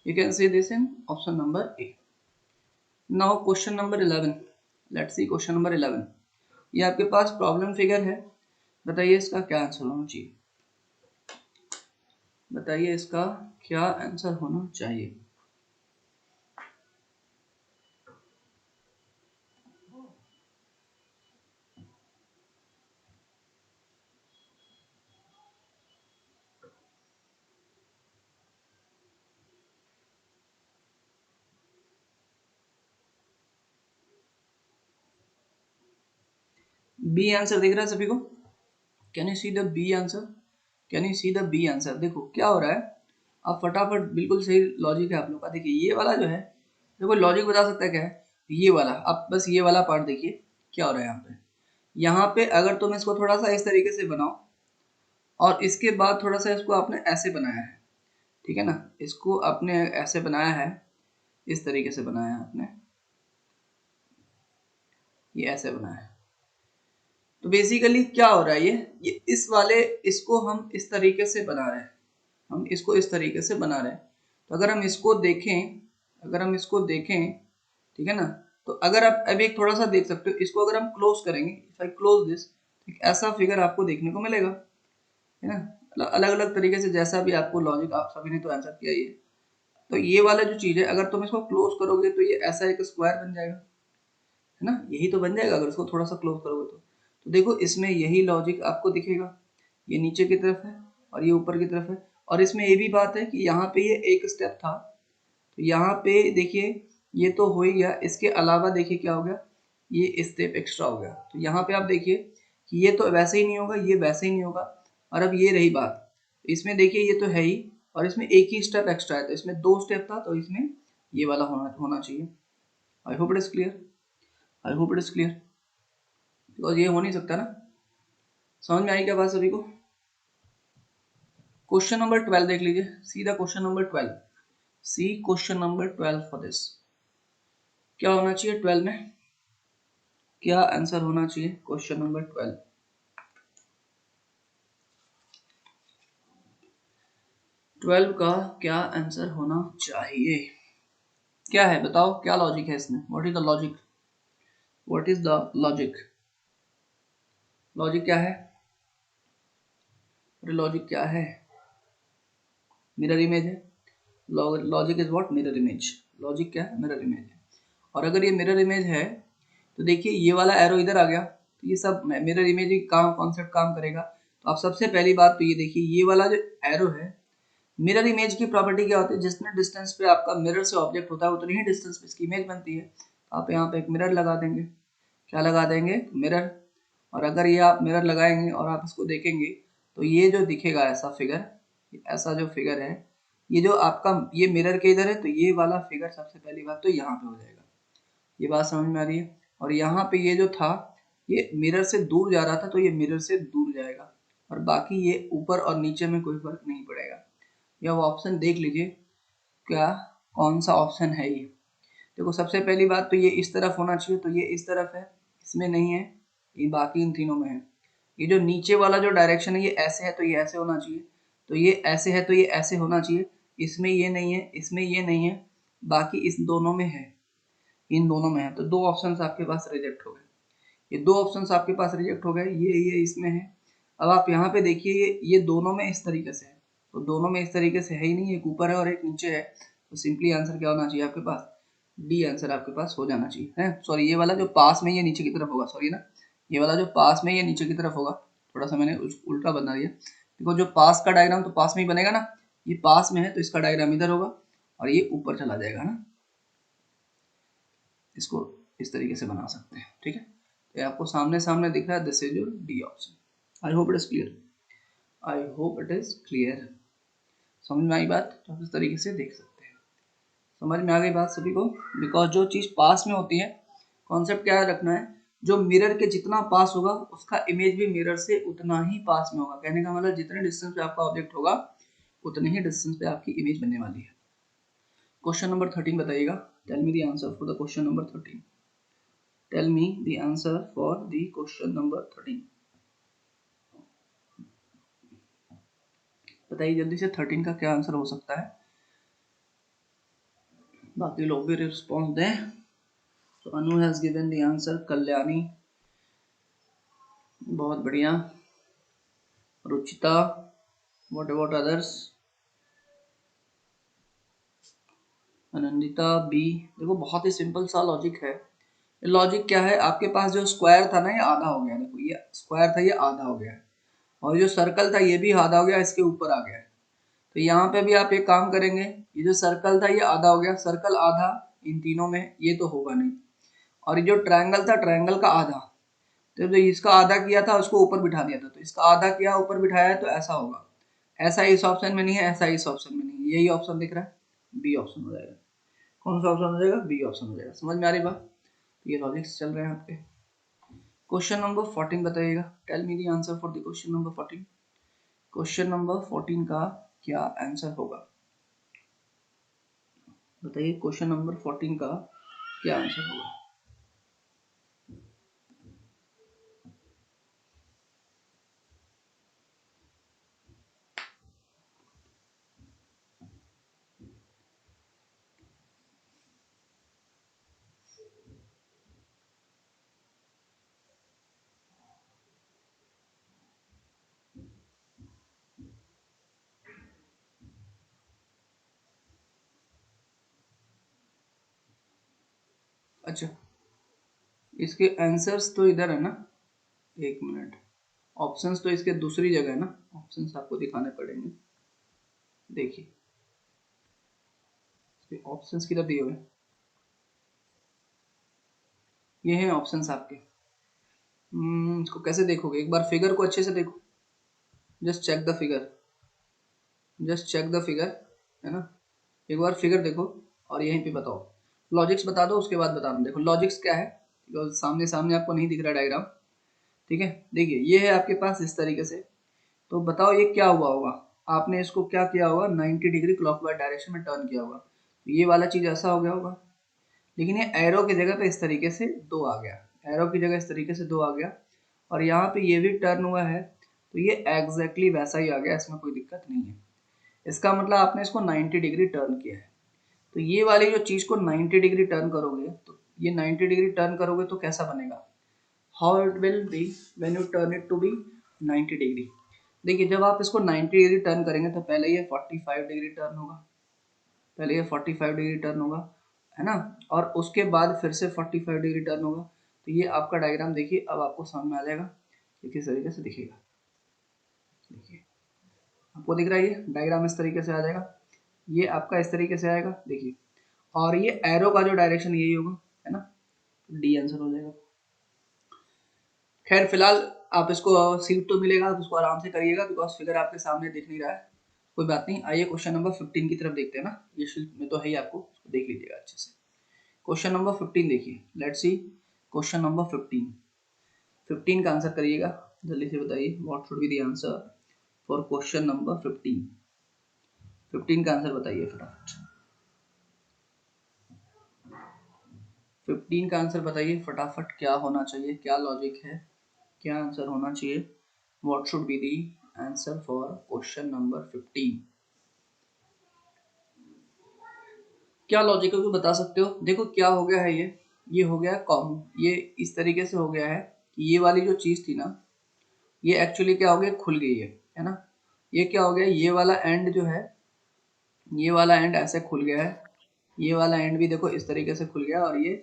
you can see this in option number A. Now question number 11, let's see question number 11, ये आपके पास प्रॉब्लम फिगर है, बताइए इसका क्या आंसर होना चाहिए, बताइए इसका क्या आंसर होना चाहिए, बी आंसर दिख रहा है सभी को, can you see the B answer, can you see the B answer, देखो क्या हो रहा है, आप फटाफट, बिल्कुल सही लॉजिक है आप लोग का, देखिए ये वाला जो है, देखो लॉजिक बता सकता है क्या है, ये वाला, आप बस ये वाला पार्ट देखिए क्या हो रहा है यहाँ पे, यहाँ पे अगर तुम इसको थोड़ा सा इस तरीके से बनाओ और इसके बाद थोड़ा सा इसको आपने ऐसे बनाया है, ठीक है ना, इसको आपने ऐसे बनाया है, इस तरीके से बनाया है आपने, ये ऐसे बनाया है, तो तो बेसिकली क्या हो रहा है, ये इस वाले इसको हम इस तरीके से बना रहे हैं, हम इसको इस तरीके से बना रहे हैं। तो अगर हम इसको देखें, अगर हम इसको देखें, ठीक है ना, तो अगर आप अभी एक थोड़ा सा देख सकते हो, इसको अगर हम क्लोज करेंगे, इफ आई क्लोज दिस, एक ऐसा फिगर आपको देखने को मिलेगा, है ना, अलग अलग तरीके से, जैसा भी आपको लॉजिक, आप सभी ने तो आंसर किया ये। तो ये वाला जो चीज है, अगर तुम इसको क्लोज करोगे तो ये ऐसा एक स्क्वायर बन जाएगा, है ना, यही तो बन जाएगा अगर इसको थोड़ा सा क्लोज करोगे तो देखो इसमें यही लॉजिक आपको दिखेगा, ये नीचे की तरफ है और ये ऊपर की तरफ है। और इसमें ये भी बात है कि यहाँ पे ये एक स्टेप था, तो यहाँ पे देखिए ये तो हो ही गया, इसके अलावा देखिए क्या हो गया, ये स्टेप एक्स्ट्रा हो गया। तो यहाँ पे आप देखिए कि ये तो वैसे ही नहीं होगा, ये वैसे ही नहीं होगा। और अब ये रही बात, इसमें देखिए ये तो है ही, और इसमें एक ही स्टेप एक्स्ट्रा है, तो इसमें 2 स्टेप था, तो इसमें ये वाला होना चाहिए। I hope it is clear, I hope it is clear, because ये हो नहीं सकता ना। समझ में आई क्या बात सभी को? क्वेश्चन नंबर 12 देख लीजिए, सीधा question number 12, see question number 12 for this. क्या होना चाहिए 12 में, क्या आंसर होना चाहिए क्वेश्चन नंबर 12? 12 का क्या आंसर होना चाहिए, क्या है बताओ, क्या लॉजिक है इसमें, what is the logic, what is the logic, logic क्या है, लॉजिक क्या है? मिरर इमेज है, logic is what, mirror image. Logic क्या है, मिरर इमेज है। और अगर ये मिरर इमेज है तो देखिए ये वाला एरो इधर आ गया, तो ये सब मिरर इमेज काम कॉन्सेप्ट काम करेगा। तो आप सबसे पहली बात तो ये देखिए, ये वाला जो एरो है, मिरर इमेज की प्रॉपर्टी क्या होती है, जितने डिस्टेंस पे आपका मिरर से ऑब्जेक्ट होता है उतनी ही डिस्टेंस पे इसकी इमेज बनती है। तो आप यहाँ पे एक मिरर लगा देंगे, क्या लगा देंगे, मिरर। और अगर ये आप मिरर लगाएंगे और आप इसको देखेंगे तो ये जो दिखेगा ऐसा फिगर, ऐसा जो फिगर है, ये जो आपका ये मिरर के इधर है, तो ये वाला फिगर सबसे पहली बात तो यहाँ पे हो जाएगा। ये बात समझ में आ रही है? और यहाँ पे ये जो था, ये मिरर से दूर जा रहा था, तो ये मिरर से दूर जाएगा, और बाकी ये ऊपर और नीचे में कोई फर्क नहीं पड़ेगा। या वो ऑप्शन देख लीजिए, क्या कौन सा ऑप्शन है ये। देखो सबसे पहली बात तो ये इस तरफ होना चाहिए, तो ये इस तरफ है, इसमें नहीं है, ये बाकी इन तीनों में है। ये जो नीचे वाला जो डायरेक्शन है, ये ऐसे है तो ये ऐसे होना चाहिए, तो ये ऐसे है तो ये ऐसे होना चाहिए, इसमें ये नहीं है, इसमें ये नहीं है, बाकी इस दोनों में है, इन दोनों में है। तो 2 ऑप्शंस आपके पास रिजेक्ट हो गए, ये 2 ऑप्शंस आपके पास रिजेक्ट हो गए, ये इसमें है। अब आप यहाँ पे देखिए, ये दोनों में इस तरीके से है, तो दोनों में इस तरीके से है ही नहीं, एक ऊपर है और एक नीचे है। तो सिंपली आंसर क्या होना चाहिए आपके पास, डी आंसर आपके पास हो जाना चाहिए, है सॉरी, ये वाला जो पास में ये नीचे की तरफ होगा, सॉरी ना, ये वाला जो पास में ये नीचे की तरफ होगा, थोड़ा सा मैंने उल्टा बना दिया। देखो जो पास का डायग्राम तो पास में ही बनेगा ना, ये पास में है तो इसका डायग्राम इधर होगा और ये ऊपर चला जाएगा ना, इसको इस तरीके से बना सकते हैं, ठीक है। तो आपको सामने सामने दिख रहा है, this is your D option. I hope it is clear, I hope it is clear. समझ में आई बात, तो आप इस तरीके से देख सकते हैं। समझ में आ गई बात सभी को? बिकॉज जो चीज पास में होती है, कॉन्सेप्ट क्या रखना है, जो मिरर के जितना पास होगा उसका इमेज भी मिरर से उतना ही पास में होगा। कहने का मतलब जितने डिस्टेंस पे आपका ऑब्जेक्ट होगा उतने ही डिस्टेंस पे आपकी इमेज बनने वाली है। क्वेश्चन नंबर 13 बताइएगा, tell me the answer for the question number 13। Tell me the answer for the question number 13। बताइए जल्दी से 13 का क्या आंसर हो सकता है, बाकी लोग भी रिस्पॉन्स दें। तो Anu has given the answer, Kalyani बहुत बढ़िया, Ruchita, what about others, Anandita B. देखो बहुत ही सिंपल सा लॉजिक है। लॉजिक क्या है, आपके पास जो स्क्वायर था ना ये आधा हो गया, देखो ये स्क्वायर था ये आधा हो गया, और जो सर्कल था ये भी आधा हो गया, इसके ऊपर आ गया। तो यहाँ पे भी आप एक काम करेंगे, ये जो सर्कल था ये आधा हो गया, सर्कल आधा इन तीनों में, ये तो होगा नहीं। और ये जो ट्रायंगल था, ट्रायंगल का आधा, तो जो इसका आधा किया था उसको ऊपर बिठा दिया था, तो इसका आधा किया ऊपर बिठाया है, तो ऐसा होगा। ऐसा इस ऑप्शन में नहीं है, ऐसा इस ऑप्शन में नहीं है, यही ऑप्शन दिख रहा है, बी ऑप्शन हो जाएगा। कौन सा ऑप्शन हो जाएगा, बी ऑप्शन हो जाएगा। समझ में आ रही बात? ये लॉजिक्स चल रहे हैं आपके। क्वेश्चन नंबर 14 बताइएगा, tell me the answer for the question number 14। Question number 14 का क्या आंसर होगा, बताइए क्वेश्चन नंबर 14 का क्या आंसर होगा। अच्छा, इसके आंसर्स तो इधर है ना, एक मिनट, ऑप्शंस तो इसके दूसरी जगह है ना, ऑप्शंस आपको दिखाने पड़ेंगे। देखिए ऑप्शंस किधर दिए हुए, ये हैं ऑप्शंस आपके। इसको कैसे देखोगे, एक बार फिगर को अच्छे से देखो, just check the figure, just check the figure, है ना, एक बार फिगर देखो और यहीं पे बताओ, लॉजिक्स बता दो उसके बाद बताना। देखो लॉजिक्स क्या है, सामने सामने आपको नहीं दिख रहा डायग्राम, ठीक है। देखिए ये है आपके पास इस तरीके से, तो बताओ ये क्या हुआ होगा, आपने इसको क्या किया होगा, 90 डिग्री क्लॉकवाइज डायरेक्शन में टर्न किया होगा, तो ये वाला चीज ऐसा हो गया होगा। लेकिन ये एरो की जगह पे इस तरीके से दो आ गया, एरो की जगह इस तरीके से दो आ गया, और यहाँ पे ये भी टर्न हुआ है, तो ये एग्जैक्टली वैसा ही आ गया, इसमें कोई दिक्कत नहीं है। इसका मतलब आपने इसको 90 डिग्री टर्न किया है। तो ये वाली जो चीज को 90 डिग्री टर्न करोगे, तो ये 90 डिग्री टर्न करोगे तो कैसा बनेगा, how it will be when you turn it to be 90 degree. देखिए जब आप इसको 90 डिग्री टर्न करेंगे तो पहले ये 45 डिग्री टर्न होगा, पहले ये 45 डिग्री टर्न होगा, है ना, और उसके बाद फिर से 45 डिग्री टर्न होगा। तो ये आपका डायग्राम देखिए, अब आपको समझ में आ जाएगा कि किस तरीके से दिखेगा। देखिए आपको दिख रहा है ये डायग्राम इस तरीके से आ जाएगा, ये आपका इस तरीके से आएगा, देखिए, और ये एरो का जो डायरेक्शन यही होगा, है ना, डी आंसर हो जाएगा। खैर फिलहाल आप इसको सीट तो मिलेगा, आप इसको आराम से करिएगा बिकॉज फिगर आपके सामने दिख नहीं रहा है, कोई बात नहीं। आइए क्वेश्चन नंबर 15 की तरफ देखते हैं ना, ये शीट में तो है ही, आपको देख लीजिएगा अच्छे से। क्वेश्चन नंबर 15 देखिए, लेट्स सी क्वेश्चन नंबर 15। 15 का आंसर करिएगा, जल्दी से बताइए what should be the answer for question number 15। 15 का आंसर बताइए फटाफट, 15 का आंसर बताइए फटाफट, क्या होना चाहिए, क्या लॉजिक है, क्या आंसर होना चाहिए, what should be the answer for question number 15। क्या लॉजिक है, बता सकते हो। देखो क्या हो गया है, ये हो गया कॉमन, ये इस तरीके से हो गया है कि ये वाली जो चीज थी ना, ये एक्चुअली क्या हो गया, खुल गई है ना, ये क्या हो गया, ये वाला एंड जो है, ये वाला एंड ऐसे खुल गया है, ये वाला एंड भी देखो इस तरीके से खुल गया, और ये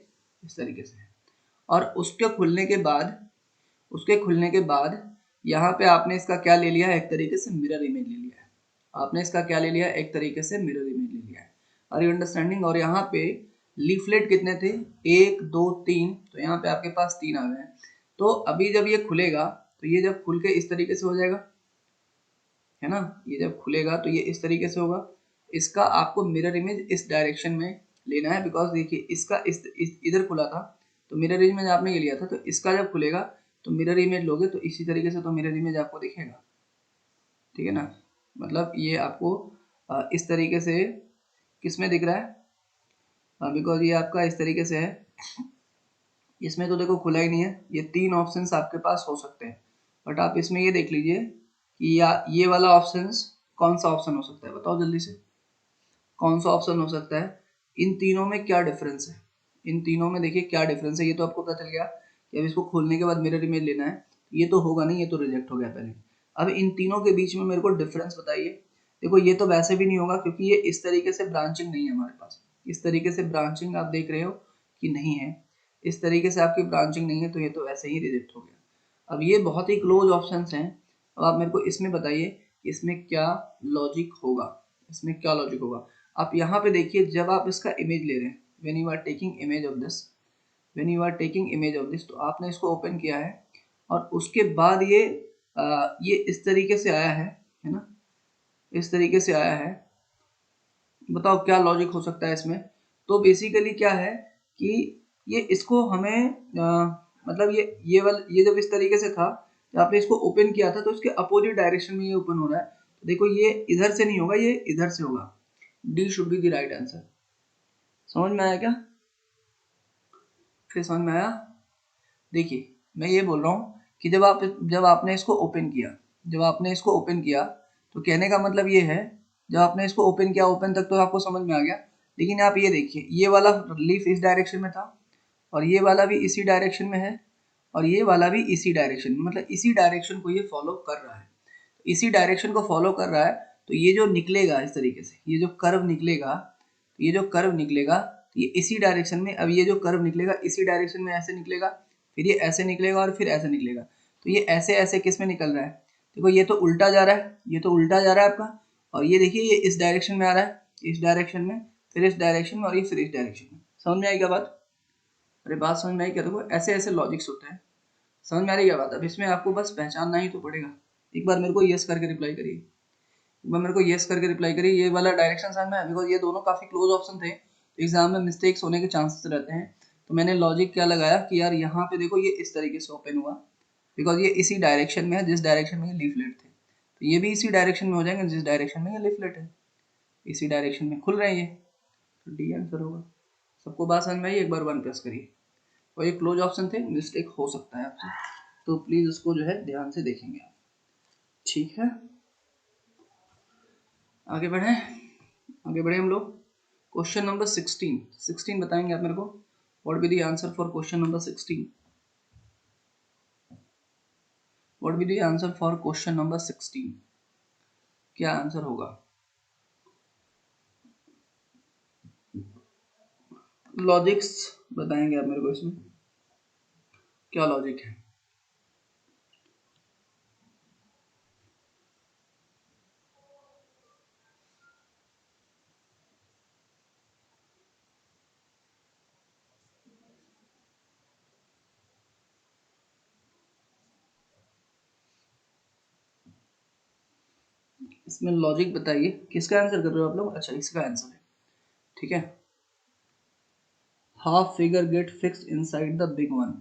इस तरीके से है। और उसके खुलने के बाद, उसके खुलने के बाद यहाँ पे आपने इसका क्या ले लिया है, एक तरीके से मिरर इमेज ले लिया है, आपने इसका क्या ले लिया है, एक तरीके से मिरर इमेज ले लिया है। Are you understanding. और यहाँ पे लीफलेट कितने थे, एक दो तीन, तो यहाँ पे आपके पास तीन आ गए हैं। तो अभी जब ये खुलेगा, तो ये जब खुल के इस तरीके से हो जाएगा, है ना, ये जब खुलेगा तो ये इस तरीके से होगा। इसका आपको मिरर इमेज इस डायरेक्शन में लेना है, बिकॉज देखिए इसका इधर खुला था, तो मिरर इमेज आपने ये लिया था, तो इसका जब खुलेगा तो मिरर इमेज लोगे तो इसी तरीके से तो मिरर इमेज आपको दिखेगा, ठीक है ना। मतलब ये आपको इस तरीके से किस में दिख रहा है, बिकॉज ये आपका इस तरीके से है, इसमें तो देखो खुला ही नहीं है। ये तीन ऑप्शंस आपके पास हो सकते हैं, बट आप इसमें ये देख लीजिए कि या ये वाला ऑप्शंस कौन सा ऑप्शन हो सकता है, बताओ जल्दी से, कौन सा ऑप्शन हो सकता है, इन तीनों में क्या डिफरेंस है, इन तीनों में देखिए क्या डिफरेंस है। ये तो आपको पता चल गया कि अब इसको खोलने के बाद मिरर इमेज लेना है, ये तो होगा नहीं, ये तो रिजेक्ट हो गया पहले। अब इन तीनों के बीच में मेरे को डिफरेंस बताइए। देखो ये तो वैसे भी नहीं होगा क्योंकि ये इस तरीके से ब्रांचिंग नहीं है हमारे पास, इस तरीके से ब्रांचिंग आप देख रहे हो कि नहीं है, इस तरीके से आपकी ब्रांचिंग नहीं है, तो ये तो ऐसे ही रिजेक्ट हो गया। अब ये बहुत ही क्लोज ऑप्शंस हैं, अब आप मेरे को इसमें बताइए कि इसमें क्या लॉजिक होगा, इसमें क्या लॉजिक होगा। आप यहाँ पे देखिए, जब आप इसका इमेज ले रहे हैं, when you are taking image of this, when you are taking image of this, तो आपने इसको ओपन किया है और उसके बाद ये इस तरीके से आया है ना, इस तरीके से आया है। बताओ क्या लॉजिक हो सकता है इसमें। तो बेसिकली क्या है कि ये इसको हमें मतलब ये जब इस तरीके से था, जब आपने इसको ओपन किया था तो इसके अपोजिट डायरेक्शन में ये ओपन हो रहा है, तो देखो ये इधर से नहीं होगा, ये इधर से होगा। D should be the right answer. समझ में आया क्या, फिर समझ में आया। देखिए मैं ये बोल रहा हूँ कि जब आपने इसको ओपन किया, जब आपने इसको ओपन किया, तो कहने का मतलब ये है, जब आपने इसको ओपन किया, ओपन तक तो आपको समझ में आ गया, लेकिन आप ये देखिए ये वाला लीफ इस डायरेक्शन में था, और ये वाला भी इसी डायरेक्शन में है, और ये वाला भी इसी डायरेक्शन में, मतलब इसी डायरेक्शन को ये फॉलो कर रहा है, इसी डायरेक्शन को फॉलो कर रहा है। तो ये जो निकलेगा इस तरीके से, ये जो कर्व निकलेगा, ये जो कर्व निकलेगा, ये इसी डायरेक्शन में, अब ये जो कर्व निकलेगा इसी डायरेक्शन में ऐसे निकलेगा, फिर ये ऐसे निकलेगा और फिर ऐसे निकलेगा। तो ये ऐसे ऐसे किस में निकल रहा है, देखो ये तो उल्टा जा रहा है, ये तो उल्टा जा रहा है आपका, और ये देखिए ये इस डायरेक्शन में आ रहा है, इस डायरेक्शन में, फिर इस डायरेक्शन में, और ये फिर इस डायरेक्शन में। समझ में आई क्या बात? अरे बात समझ में आई क्या? देखो ऐसे ऐसे लॉजिक्स होते हैं। समझ में आ रही क्या बात? अब इसमें आपको बस पहचानना ही तो पड़ेगा। एक बार मेरे को यस करके रिप्लाई करिए, एक बार मेरे को यस करके रिप्लाई करिए। ये वाला डायरेक्शन समझ में आया? बिकॉज ये दोनों काफी क्लोज ऑप्शन थे, एग्जाम में मिस्टेक्स होने के चांसेस रहते हैं। तो मैंने लॉजिक क्या लगाया कि यार यहाँ पे देखो ये इस तरीके से ओपन हुआ, बिकॉज ये इसी डायरेक्शन में है जिस डायरेक्शन में ये लीफलेट थे, तो ये भी इसी डायरेक्शन में हो जाएंगे जिस डायरेक्शन में ये लीफलेट है, इसी डायरेक्शन में खुल रहे हैं ये, तो डी आंसर होगा। सबको बात समझ में आई? एक बार वन प्रेस करिए। और ये क्लोज ऑप्शन थे, मिस्टेक हो सकता है आपसे, तो प्लीज उसको जो है ध्यान से देखेंगे आप। ठीक है, आगे बढ़े, आगे बढ़े हम लोग। क्वेश्चन नंबर 16 बताएंगे आप मेरे को, what B the answer for question number 16? What B the answer for question number 16? क्या आंसर होगा? लॉजिक्स बताएंगे आप मेरे को, इसमें क्या लॉजिक है? इसमें लॉजिक बताइए, किसका आंसर कर रहे हो आप लोग? अच्छा इसका आंसर है, ठीक है। Half figure get fixed inside the big one,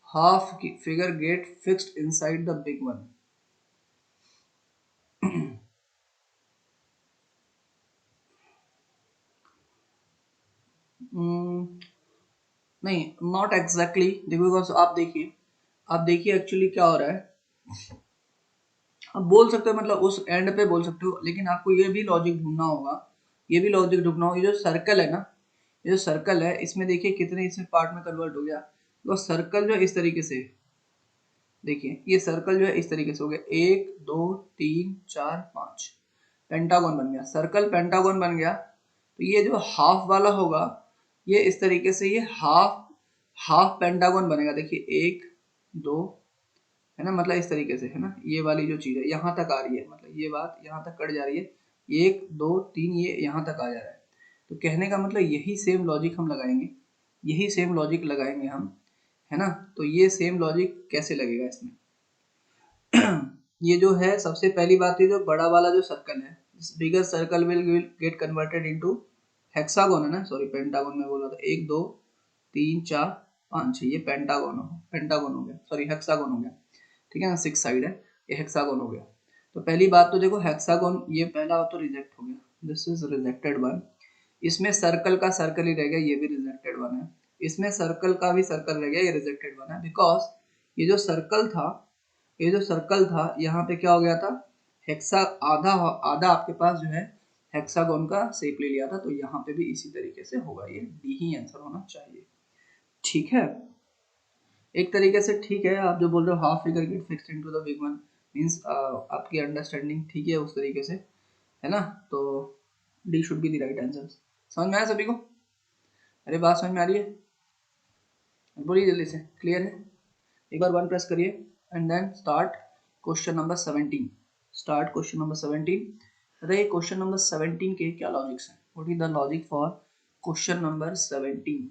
half figure get fixed inside the big one. नहीं, नॉट एग्जैक्टली, देखो बिकॉज आप देखिए एक्चुअली क्या हो रहा है। आप बोल सकते हो, मतलब उस एंड पे बोल सकते हो, लेकिन आपको ये भी लॉजिक ढूंढना होगा, ये भी लॉजिक ढूंढना होगा। ये जो सर्कल है ना, ये जो सर्कल है, इसमें देखिए कितने इसमें पार्ट में कन्वर्ट हो गया। तो सर्कल जो है इस तरीके से, देखिए ये सर्कल जो है इस तरीके से हो गया, 1 2 3 4 5 पेंटागन बन गया, सर्कल पेंटागन बन गया। तो ये जो हाफ वाला होगा, ये इस तरीके से ये हाफ हाफ पेंटागन बनेगा। देखिए 1 2, है ना, मतलब इस तरीके से, है ना, ये वाली जो चीज है यहाँ तक आ रही है, मतलब ये बात यहाँ तक कट जा रही है, 1 2 3 ये यहाँ तक आ जा रहा है। तो कहने का मतलब यही सेम लॉजिक हम लगाएंगे, यही सेम लॉजिक लगाएंगे हम, है ना। तो ये सेम लॉजिक कैसे लगेगा इसमें? ये जो है सबसे पहली बात, है जो बड़ा वाला जो सर्कल है, बिगर circle will get converted into hexagon, है ना, सॉरी पेंटागन में बोल रहा था, 1 2 3 4 5 6, ये पेंटागन हो गया, सॉरी हेक्सागोन हो गया, ठीक है ना, 6 साइड है, ये हेक्सागोन हो गया। तो पहली बात तो देखो हेक्सागोन, ये पहला तो रिजेक्ट हो गया, दिस इज रिजेक्टेड वन। इसमें सर्कल का सर्कल ही रह गया, ये भी रिजेक्टेड वन है। इसमें सर्कल का भी सर्कल रह गया, ये रिजेक्टेड वन है, बिकॉज ये जो सर्कल था, ये जो सर्कल था यहाँ पे क्या हो गया था, हेक्सा आधा आधा आपके पास जो है हेक्सागोन का शेप ले लिया था। तो यहाँ पे भी इसी तरीके से होगा, ये डी ही आंसर होना चाहिए, ठीक है। एक तरीके से ठीक है, आप जो बोल रहे हो half figure get fixed into the big one, means आपकी अंडरस्टैंडिंग ठीक है उस तरीके से, है ना। तो D should be the right answer. समझ में आया सभी को? अरे बात समझ में आ रही है? बोलिए जल्दी से, क्लियर है? एक बार वन प्रेस करिए and then start question number 17। Start question number 17। बताइए क्वेश्चन नंबर 17 के क्या लॉजिक्स हैं? What is the logic for question number 17?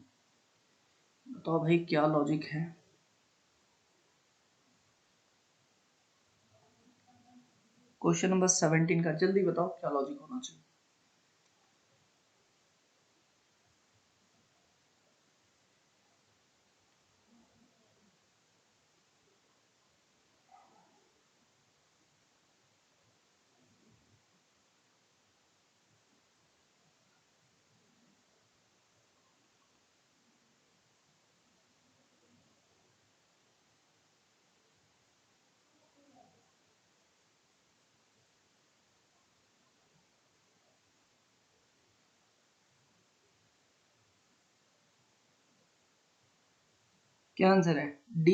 बताओ भाई क्या लॉजिक है? क्वेश्चन नंबर 17 का जल्दी बताओ क्या लॉजिक होना चाहिए? क्या आंसर है? D?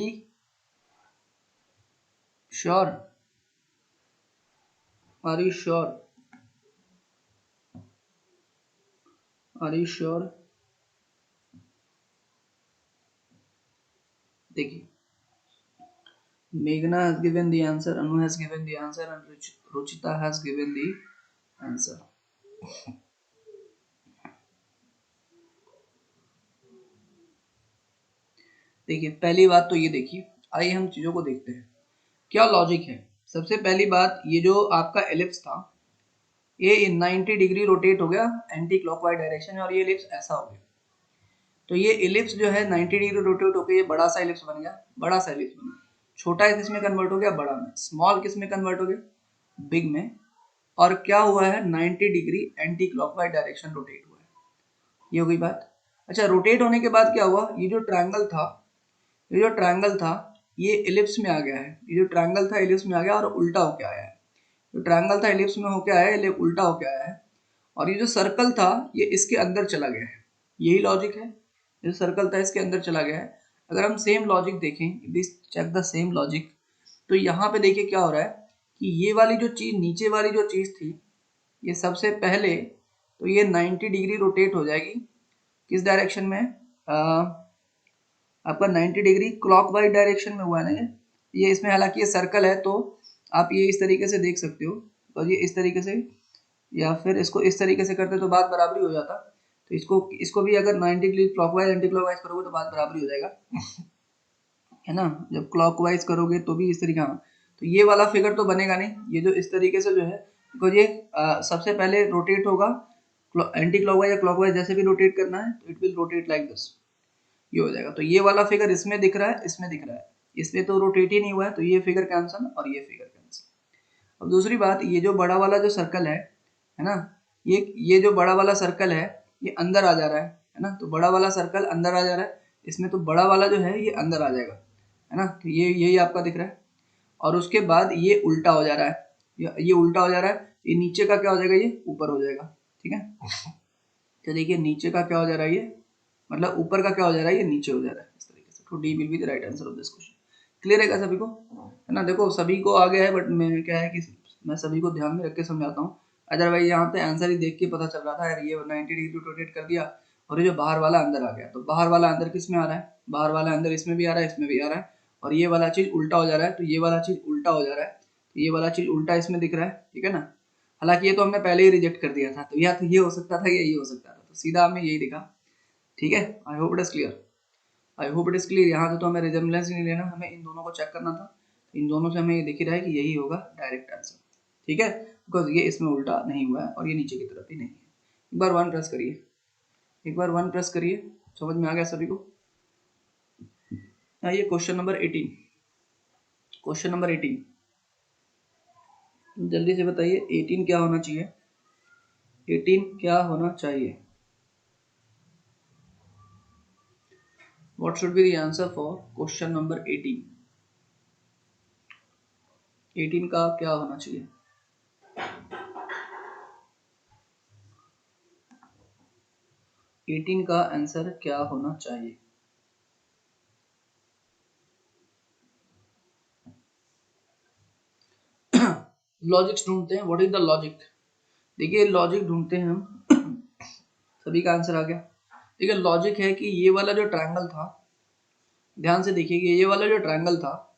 Sure? Are you sure? Are you sure? देखिए, मेघना has given the answer, Anu has given the answer and Ruchita has given the answer. देखिए पहली बात तो ये देखिए, आइए हम चीजों को देखते हैं क्या लॉजिक है। सबसे पहली बात, ये जो आपका एलिप्स था ये 90 डिग्री रोटेट हो गया एंटी क्लॉकवाइज डायरेक्शन में, और ये एलिप्स ऐसा हो गया। तो ये एलिप्स जो है 90 डिग्री रोटेट होकर ये बड़ा सा एलिप्स बन गया, बड़ा सा एलिप्स बन गया। छोटा किस में कन्वर्ट हो गया, बड़ा में। स्मॉल किस में कन्वर्ट हो गया, बिग में। और क्या हुआ है, 90 degree anti clockwise direction rotate हुआ है। ये हो गई बात। अच्छा, रोटेट होने के बाद क्या हुआ, ये जो ट्रायंगल था, ये जो ट्रायंगल था ये एलिप्स में आ गया है। ये जो ट्रायंगल था एलिप्स में आ गया और उल्टा होके आया है। जो ट्रायंगल था एलिप्स में होके आया है, उल्टा होके आया है। और ये जो सर्कल था ये इसके अंदर चला गया है। यही लॉजिक है, जो सर्कल था इसके अंदर चला गया है। अगर हम सेम लॉजिक देखें, this check the same logic, तो यहाँ पे देखिए क्या हो रहा है कि ये वाली जो चीज, नीचे वाली जो चीज थी, ये सबसे पहले तो ये 90 डिग्री रोटेट हो जाएगी किस डायरेक्शन में, आपका 90 डिग्री क्लॉकवाइज डायरेक्शन में हुआ है ना ये। इसमें हालांकि ये सर्कल है तो आप ये इस तरीके से देख सकते हो, और ये इस तरीके से, या फिर इसको इस तरीके से करते तो बात बराबरी हो जाता। तो इसको भी अगर 90 डिग्री क्लॉकवाइज एंटी क्लॉकवाइज करोगे तो बात बराबरी हो जाएगा, है ना। जब क्लॉकवाइज करोगे तो भी इस तरीके, हाँ। तो ये वाला फिगर तो बनेगा नहीं, ये जो इस तरीके से जो है, बिकॉज ये सबसे पहले रोटेट होगा एंटी क्लॉकवाइज या क्लॉकवाइज, जैसे भी रोटेट करना है तो it will rotate like this, ये हो जाएगा। तो ये वाला फिगर इसमें दिख रहा है, इसमें दिख रहा है, इसमें तो रोटेट ही नहीं हुआ है, तो ये फिगर कैंसल और ये फिगर कैंसल। अब दूसरी बात, ये जो बड़ा वाला जो सर्कल है ना, ये जो बड़ा वाला सर्कल है ये अंदर आ जा रहा है ना। तो बड़ा वाला सर्कल अंदर आ जा रहा है इसमें, तो बड़ा वाला जो है ये अंदर आ जाएगा, है ना। तो ये यही आपका दिख रहा है। और उसके बाद ये उल्टा हो जा रहा है, ये उल्टा हो जा रहा है, ये नीचे का क्या हो जाएगा, ये ऊपर हो जाएगा, ठीक है। तो देखिए नीचे का क्या हो जा रहा है, ये मतलब ऊपर का क्या हो जा रहा है, ये नीचे हो जा रहा है इस तरीके से। तो D will be the right answer of this question. Clear है क्या सभी को, है ना। देखो सभी को आ गया है, बट मैं क्या है कि मैं सभी को ध्यान में रख के समझाता हूँ। अदरवाइज यहाँ पे आंसर ही देख के पता चल रहा था यार, ये 90 डिग्री रोटेट कर दिया और ये जो बाहर वाला अंदर आ गया। तो बाहर वाला अंदर किस में आ रहा है, बाहर वाला अंदर इसमें भी आ रहा है, इसमें भी आ रहा है, और ये वाला चीज उल्टा हो जा रहा है, तो ये वाला चीज उल्टा हो जा रहा है, तो ये वाला चीज उल्टा इसमें दिख रहा है, ठीक है ना। हालांकि ये तो हमने पहले ही रिजेक्ट कर दिया था, तो या तो ये हो सकता था या ये हो सकता था, तो सीधा हमें यही दिखा, ठीक है। I hope it is clear, I hope it is clear. यहाँ से तो हमें रिजेम्बलेंस नहीं लेना, हमें इन दोनों को चेक करना था। इन दोनों से हमें ये दिख ही रहा है कि यही होगा डायरेक्ट आंसर, ठीक है, बिकॉज ये इसमें उल्टा नहीं हुआ है और ये नीचे की तरफ भी नहीं है। एक बार वन प्रेस करिए, एक बार वन प्रेस करिए, समझ में आ गया सभी को। आइए क्वेश्चन नंबर 18, क्वेश्चन नंबर 18 जल्दी से बताइए 18 क्या होना चाहिए, 18 क्या होना चाहिए। What should be the answer for question number 18? 18 का क्या होना चाहिए। एटीन का आंसर क्या होना चाहिए। लॉजिक्स ढूंढते हैं, व्हाट इज द लॉजिक। देखिए लॉजिक ढूंढते हैं हम सभी का आंसर आ गया। ठीक है, लॉजिक है कि ये वाला जो ट्रायंगल था, ध्यान से देखिए कि ये वाला जो ट्रायंगल था,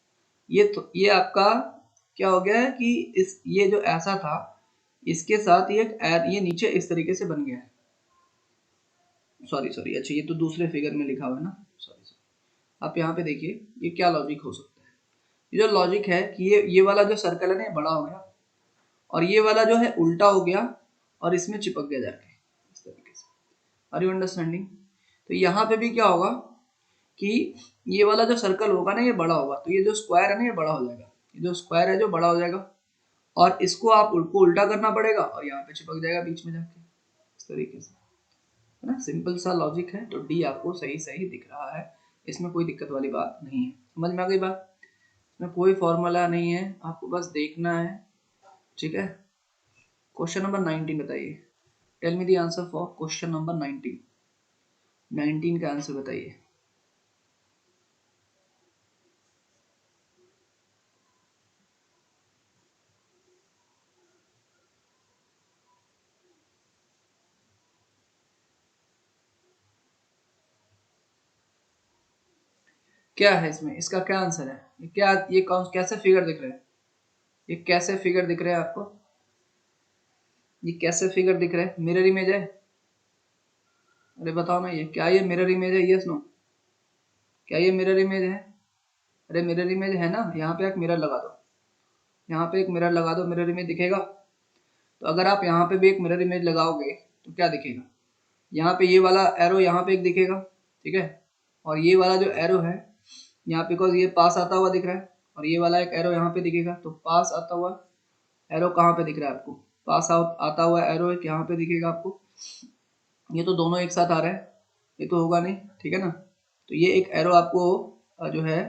ये आपका क्या हो गया है कि इस ये जो ऐसा था इसके साथ ये नीचे इस तरीके से बन गया है। सॉरी सॉरी, अच्छा ये तो दूसरे फिगर में लिखा हुआ है ना, सॉरी सॉरी। आप यहाँ पे देखिए ये क्या लॉजिक हो सकता है। ये जो लॉजिक है कि ये वाला जो सर्कल है ना ये बड़ा हो गया और ये वाला जो है उल्टा हो गया और इसमें चिपक गया जाके इस तरीके से। Are you understanding. तो यहाँ पे भी क्या होगा कि ये वाला जो सर्कल होगा ना ये बड़ा होगा, तो ये जो स्क्वायर है ना ये बड़ा हो जाएगा, ये जो स्क्वायर है जो बड़ा हो जाएगा, और इसको आप उनको उल्टा करना पड़ेगा और यहाँ पे चिपक जाएगा बीच में जाके इस तरीके से, है ना। सिंपल सा लॉजिक है, तो डी आपको सही सही दिख रहा है, इसमें कोई दिक्कत वाली बात नहीं है। समझ में आ गई बात, इसमें कोई फॉर्मूला नहीं है, आपको बस देखना है, ठीक है। क्वेश्चन नंबर 19 बताइए, tell me the answer for question number 19। 19 का आंसर बताइए। क्या है इसमें, इसका क्या आंसर है? ये क्या, ये कौन कैसे फिगर दिख रहे हैं? ये कैसे फिगर दिख रहे हैं आपको? ये कैसे फिगर दिख रहे हैं? मिरर इमेज है? अरे बताओ ना, ये क्या, ये मिरर इमेज है? यस नो, क्या ये मिरर इमेज है? अरे मिरर इमेज है ना, यहाँ पे एक मिरर लगा दो, यहाँ पे एक मिरर लगा दो, मिरर इमेज दिखेगा। तो अगर आप यहाँ पे भी एक मिरर इमेज लगाओगे तो क्या दिखेगा? यहाँ पे ये वाला एरो यहाँ पे एक दिखेगा, ठीक है, और ये वाला जो एरो है यहाँ, बिकॉज ये पास आता हुआ दिख रहा है, और ये वाला एक एरो यहाँ पे दिखेगा, तो पास आता हुआ एरो कहाँ पे दिख रहा है आपको? पास आउट आता हुआ एरो एक यहाँ पे दिखेगा आपको। ये तो दोनों एक साथ आ रहे हैं, ये तो होगा नहीं, ठीक है ना। तो ये एक एरो आपको जो है,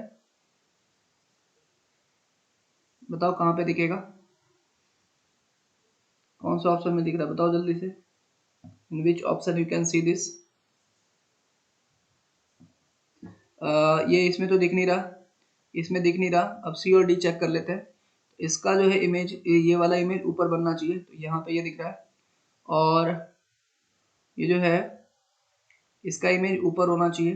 बताओ कहाँ पे दिखेगा, कौन सा ऑप्शन में दिख रहा है, बताओ जल्दी से। In which option you can see this? ये इसमें तो दिख नहीं रहा, इसमें दिख नहीं रहा। अब सी और डी चेक कर लेते हैं। इसका जो है इमेज, ये वाला इमेज ऊपर बनना चाहिए, तो यहाँ पे ये दिख रहा है, और ये जो है इसका इमेज ऊपर होना चाहिए।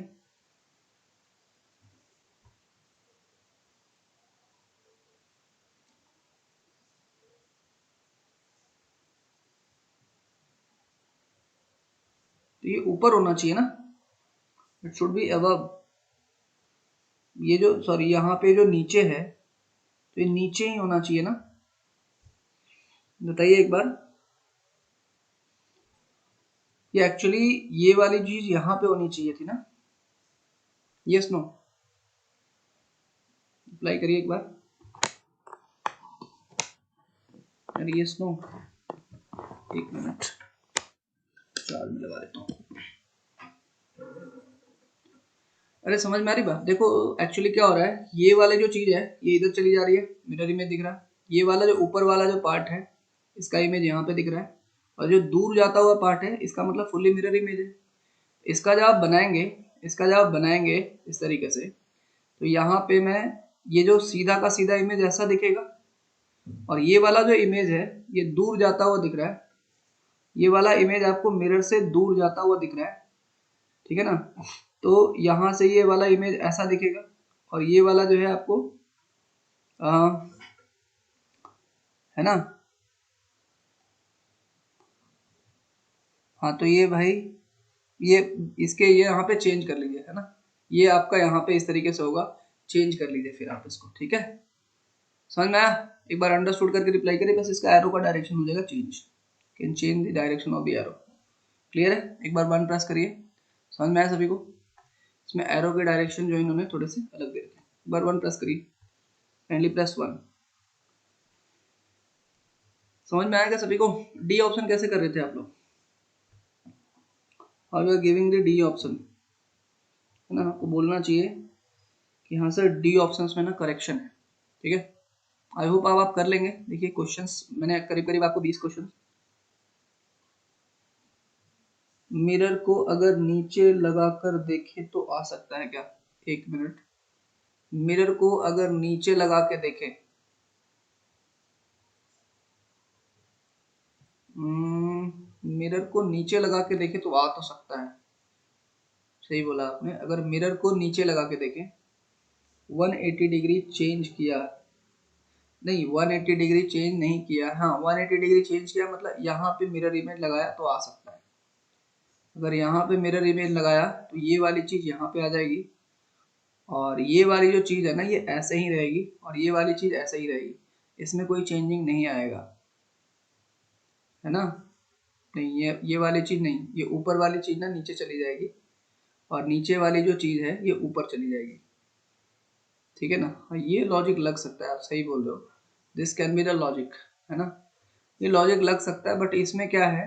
तो ये ऊपर होना चाहिए ना, इट शुड बी अबव। ये जो, सॉरी, यहाँ पे जो नीचे है, तो ये नीचे ही होना चाहिए ना, बताइए एक बार। ये एक्चुअली ये वाली चीज यहाँ पे होनी चाहिए थी ना, यस नो? अप्लाई करिए एक बार, अरे यस नो, एक मिनट चार्ज में लगा देता हूँ। अरे समझ में आ रही बात? देखो एक्चुअली क्या हो रहा है, ये वाले जो चीज है ये इधर चली जा रही है, मिरर इमेज दिख रहा है। ये वाला जो ऊपर वाला जो पार्ट है, इसका इमेज यहाँ पे दिख रहा है, और जो दूर जाता हुआ पार्ट है, इसका मतलब फुल्ली मिरर इमेज है। इसका जब आप बनाएंगे, इसका जब आप बनाएंगे इस तरीके से, तो यहाँ पे मैं, ये जो सीधा का सीधा इमेज ऐसा दिखेगा, और ये वाला जो इमेज है ये दूर जाता हुआ दिख रहा है। ये वाला इमेज आपको मिरर से दूर जाता हुआ दिख रहा है, ठीक है ना। तो यहाँ से ये वाला इमेज ऐसा दिखेगा, और ये वाला जो है आपको है ना। हाँ तो ये भाई, ये इसके ये यहाँ पे चेंज कर लीजिए, है ना। ये आपका यहाँ पे इस तरीके से होगा, चेंज कर लीजिए फिर आप इसको, ठीक है। समझ में आया? एक बार अंडरस्टूड करके रिप्लाई करिए, बस इसका एरो का डायरेक्शन हो जाएगा change, can change the direction of the arrow. Clear है? एक बार वन प्रेस करिए, समझ में आया सभी को? इसमें एरो के डायरेक्शन जो इन्होंने थोड़े से अलग दे रखे हैं। एक बार वन प्रेस करिए, काइंडली प्रेस वन। समझ में आया क्या सभी को? डी ऑप्शन कैसे कर रहे थे आप लोग? How you are giving the D option, है ना। आपको बोलना चाहिए कि हाँ सर डी ऑप्शंस में ना करेक्शन है, ठीक है। आई होप अब आप कर लेंगे। देखिए क्वेश्चंस मैंने करीब करीब आपको 20 क्वेश्चन। मिरर को अगर नीचे लगाकर देखे तो आ सकता है क्या? एक मिनट, मिरर को अगर नीचे लगा के देखें, मिरर को नीचे लगा के देखें तो आ तो सकता है, सही बोला आपने। अगर मिरर को नीचे लगा के देखें, 180 डिग्री चेंज किया, नहीं 180 डिग्री चेंज नहीं किया, हाँ 180 डिग्री चेंज किया, मतलब यहाँ पे मिरर इमेज लगाया तो आ सकता है। अगर यहाँ पे मिरर इमेज लगाया तो ये वाली चीज यहाँ पे आ जाएगी, और ये वाली जो चीज है ना ये ऐसे ही रहेगी, और ये वाली चीज ऐसे ही रहेगी, इसमें कोई चेंजिंग नहीं आएगा, है ना। नहीं ये वाली चीज नहीं, ये ऊपर वाली चीज ना नीचे चली जाएगी, और नीचे वाली जो चीज है ये ऊपर चली जाएगी, ठीक है ना। हाँ, ये लॉजिक लग सकता है, आप सही बोल रहे हो, this can be the logic, है ना। ये लॉजिक लग सकता है, बट इसमें क्या है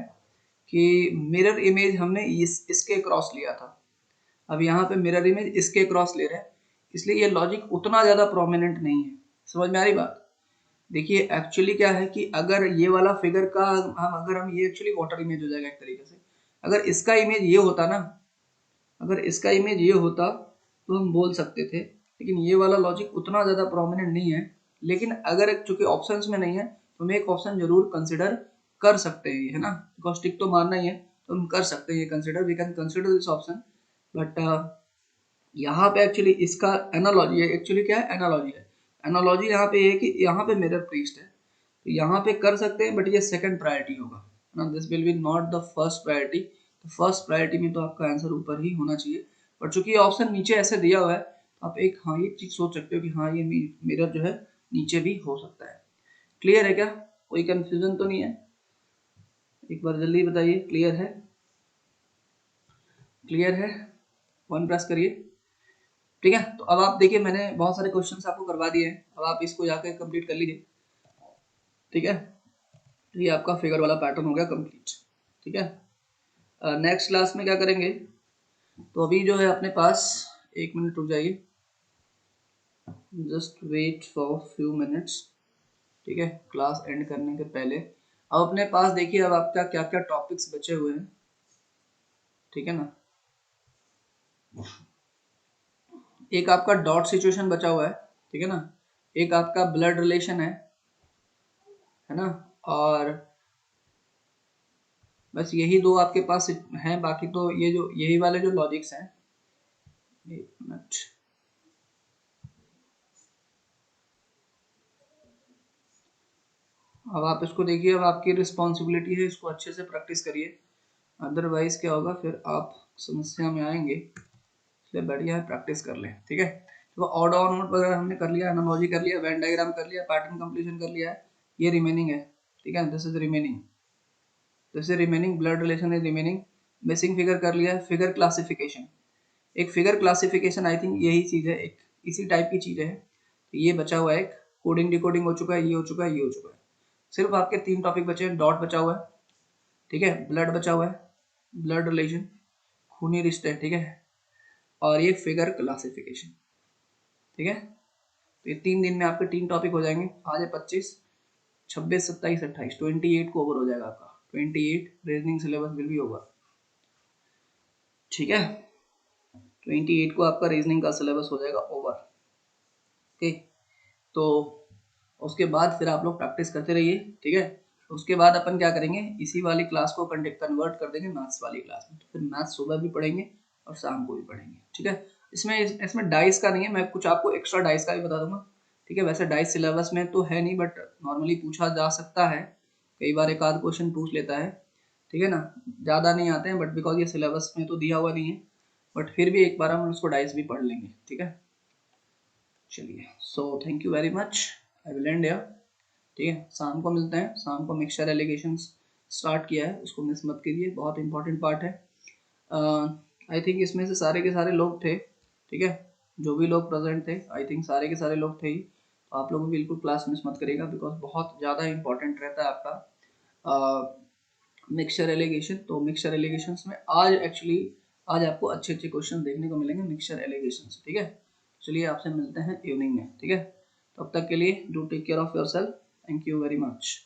कि मिरर इमेज हमने इसके क्रॉस लिया था, अब यहाँ पे मिरर इमेज इसके क्रॉस ले रहे हैं, इसलिए ये लॉजिक उतना ज्यादा प्रोमिनेंट नहीं है। समझ में आ रही बात? देखिए एक्चुअली क्या है कि अगर ये वाला फिगर का हम अगर हम ये एक्चुअली वाटर इमेज हो जाएगा एक तरीके से। अगर इसका इमेज ये होता ना, अगर इसका इमेज ये होता तो हम बोल सकते थे, लेकिन ये वाला लॉजिक उतना ज़्यादा प्रोमिनेंट नहीं है। लेकिन अगर चूंकि ऑप्शंस में नहीं है तो हम एक ऑप्शन जरूर कंसिडर कर सकते हैं, है ना, बिकॉज टिक तो मारना ही है, तो हम कर सकते हैं ये consider, we can consider this option. But यहाँ पे एक्चुअली इसका एनालॉजी है, एक्चुअली क्या है, एनालॉजी है। एनालॉजी यहाँ पे ये है कि यहाँ पे मिरर प्रीस्ट है, तो यहाँ पे कर सकते हैं, बट ये सेकंड प्रायोरिटी होगा ना, this will be not the first priority. तो फर्स्ट प्रायोरिटी में तो आपका आंसर ऊपर ही होना चाहिए, बट चूंकि ये ऑप्शन नीचे ऐसे दिया हुआ है, आप एक हाँ ये चीज सोच सकते हो कि हाँ ये मिरर जो है नीचे भी हो सकता है। क्लियर है क्या, कोई कंफ्यूजन तो नहीं है? एक बार जल्दी बताइए, क्लियर है? क्लियर है, वन प्रेस करिए। ठीक है, तो अब आप देखिए मैंने बहुत सारे क्वेश्चंस आपको करवा दिए हैं, अब आप इसको जाकर कंप्लीट कर लीजिए। ठीक है, तो ये आपका फिगर वाला पैटर्न हो गया कंप्लीट। ठीक है, नेक्स्ट क्लास में क्या करेंगे, तो अभी जो है अपने पास, एक मिनट रुक जाइए, just wait for few minutes. ठीक है, क्लास एंड करने के पहले अब अपने पास देखिए अब आपका क्या क्या टॉपिक्स बचे हुए हैं। ठीक है ना, एक आपका डॉट सिचुएशन बचा हुआ है, ठीक है ना, एक आपका ब्लड रिलेशन है ना, और बस यही दो आपके पास हैं, बाकी तो ये जो यही वाले जो लॉजिक्स हैं। एक मिनट, अब आप इसको देखिए, अब आपकी रिस्पॉन्सिबिलिटी है, इसको अच्छे से प्रैक्टिस करिए, अदरवाइज क्या होगा फिर आप समस्या में आएंगे, इसलिए बढ़िया है प्रैक्टिस कर लें। ठीक है, तो ऑड और नोट वगैरह हमने कर लिया, एनालॉजी कर लिया, वेन डायग्राम कर लिया, पैटर्न कंप्लीशन कर लिया है, ये रिमेनिंग है। ठीक है, this is remaining, this is remaining, blood relation is remaining, missing figure कर लिया है, फिगर क्लासिफिकेशन, एक फिगर क्लासिफिकेशन आई थिंक यही चीज है, एक इसी टाइप की चीज है, तो ये बचा हुआ है, एक कोडिंग डिकोडिंग हो चुका है, ये हो चुका है, ये हो चुका है, सिर्फ आपके तीन टॉपिक बचे हैं, डॉट बचा हुआ है, ठीक है, ब्लड बचा हुआ है, ब्लड रिलेशन, खूनी रिश्ते, ठीक है, और ये फिगर क्लासिफिकेशन। ठीक है, तो ये 3 दिन में आपके 3 टॉपिक हो जाएंगे, आज है 25, 26, 27, 28, 28 को ओवर हो जाएगा आपका, 28 रीजनिंग सिलेबस विल भी होगा। ठीक है, 28 को आपका रीजनिंग का सिलेबस हो जाएगा ओवर। ओके, तो उसके बाद फिर आप लोग प्रैक्टिस करते रहिए। ठीक है, उसके बाद अपन क्या करेंगे, इसी वाली क्लास को कन्वर्ट कर देंगे मैथ्स वाली क्लास में, तो फिर मैथ्स सुबह भी पढ़ेंगे और शाम को भी पढ़ेंगे। ठीक है, इसमें डाइस का नहीं है, मैं कुछ आपको एक्स्ट्रा डाइस का भी बता दूंगा। ठीक है, वैसे डाइस सिलेबस में तो है नहीं, बट नॉर्मली पूछा जा सकता है, कई बार एक आध क्वेश्चन पूछ लेता है। ठीक है ना, ज़्यादा नहीं आते हैं, बट बिकॉज ये सिलेबस में तो दिया हुआ नहीं है, बट फिर भी एक बार हम उसको डाइस भी पढ़ लेंगे। ठीक है, चलिए, so thank you very much, I will and here. ठीक है, शाम को मिलते हैं, शाम को मिक्सचर एलिगेशंस स्टार्ट किया है, उसको मिस मत कीजिए, बहुत इंपॉर्टेंट पार्ट है। आई थिंक इसमें से सारे के सारे लोग थे। ठीक है, जो भी लोग प्रेजेंट थे, आई थिंक सारे के सारे लोग थे ही, तो आप लोग भी बिल्कुल क्लास मिस मत करिएगा, बिकॉज बहुत ज़्यादा इंपॉर्टेंट रहता है आपका मिक्सचर एलिगेशन। तो मिक्सचर एलिगेशंस में आज एक्चुअली आज आपको अच्छे अच्छे क्वेश्चन देखने को मिलेंगे मिक्सचर एलिगेशन से। ठीक है, चलिए आपसे मिलते हैं इवनिंग में। ठीक है, तब तक के लिए do take care of your self, thank you very much.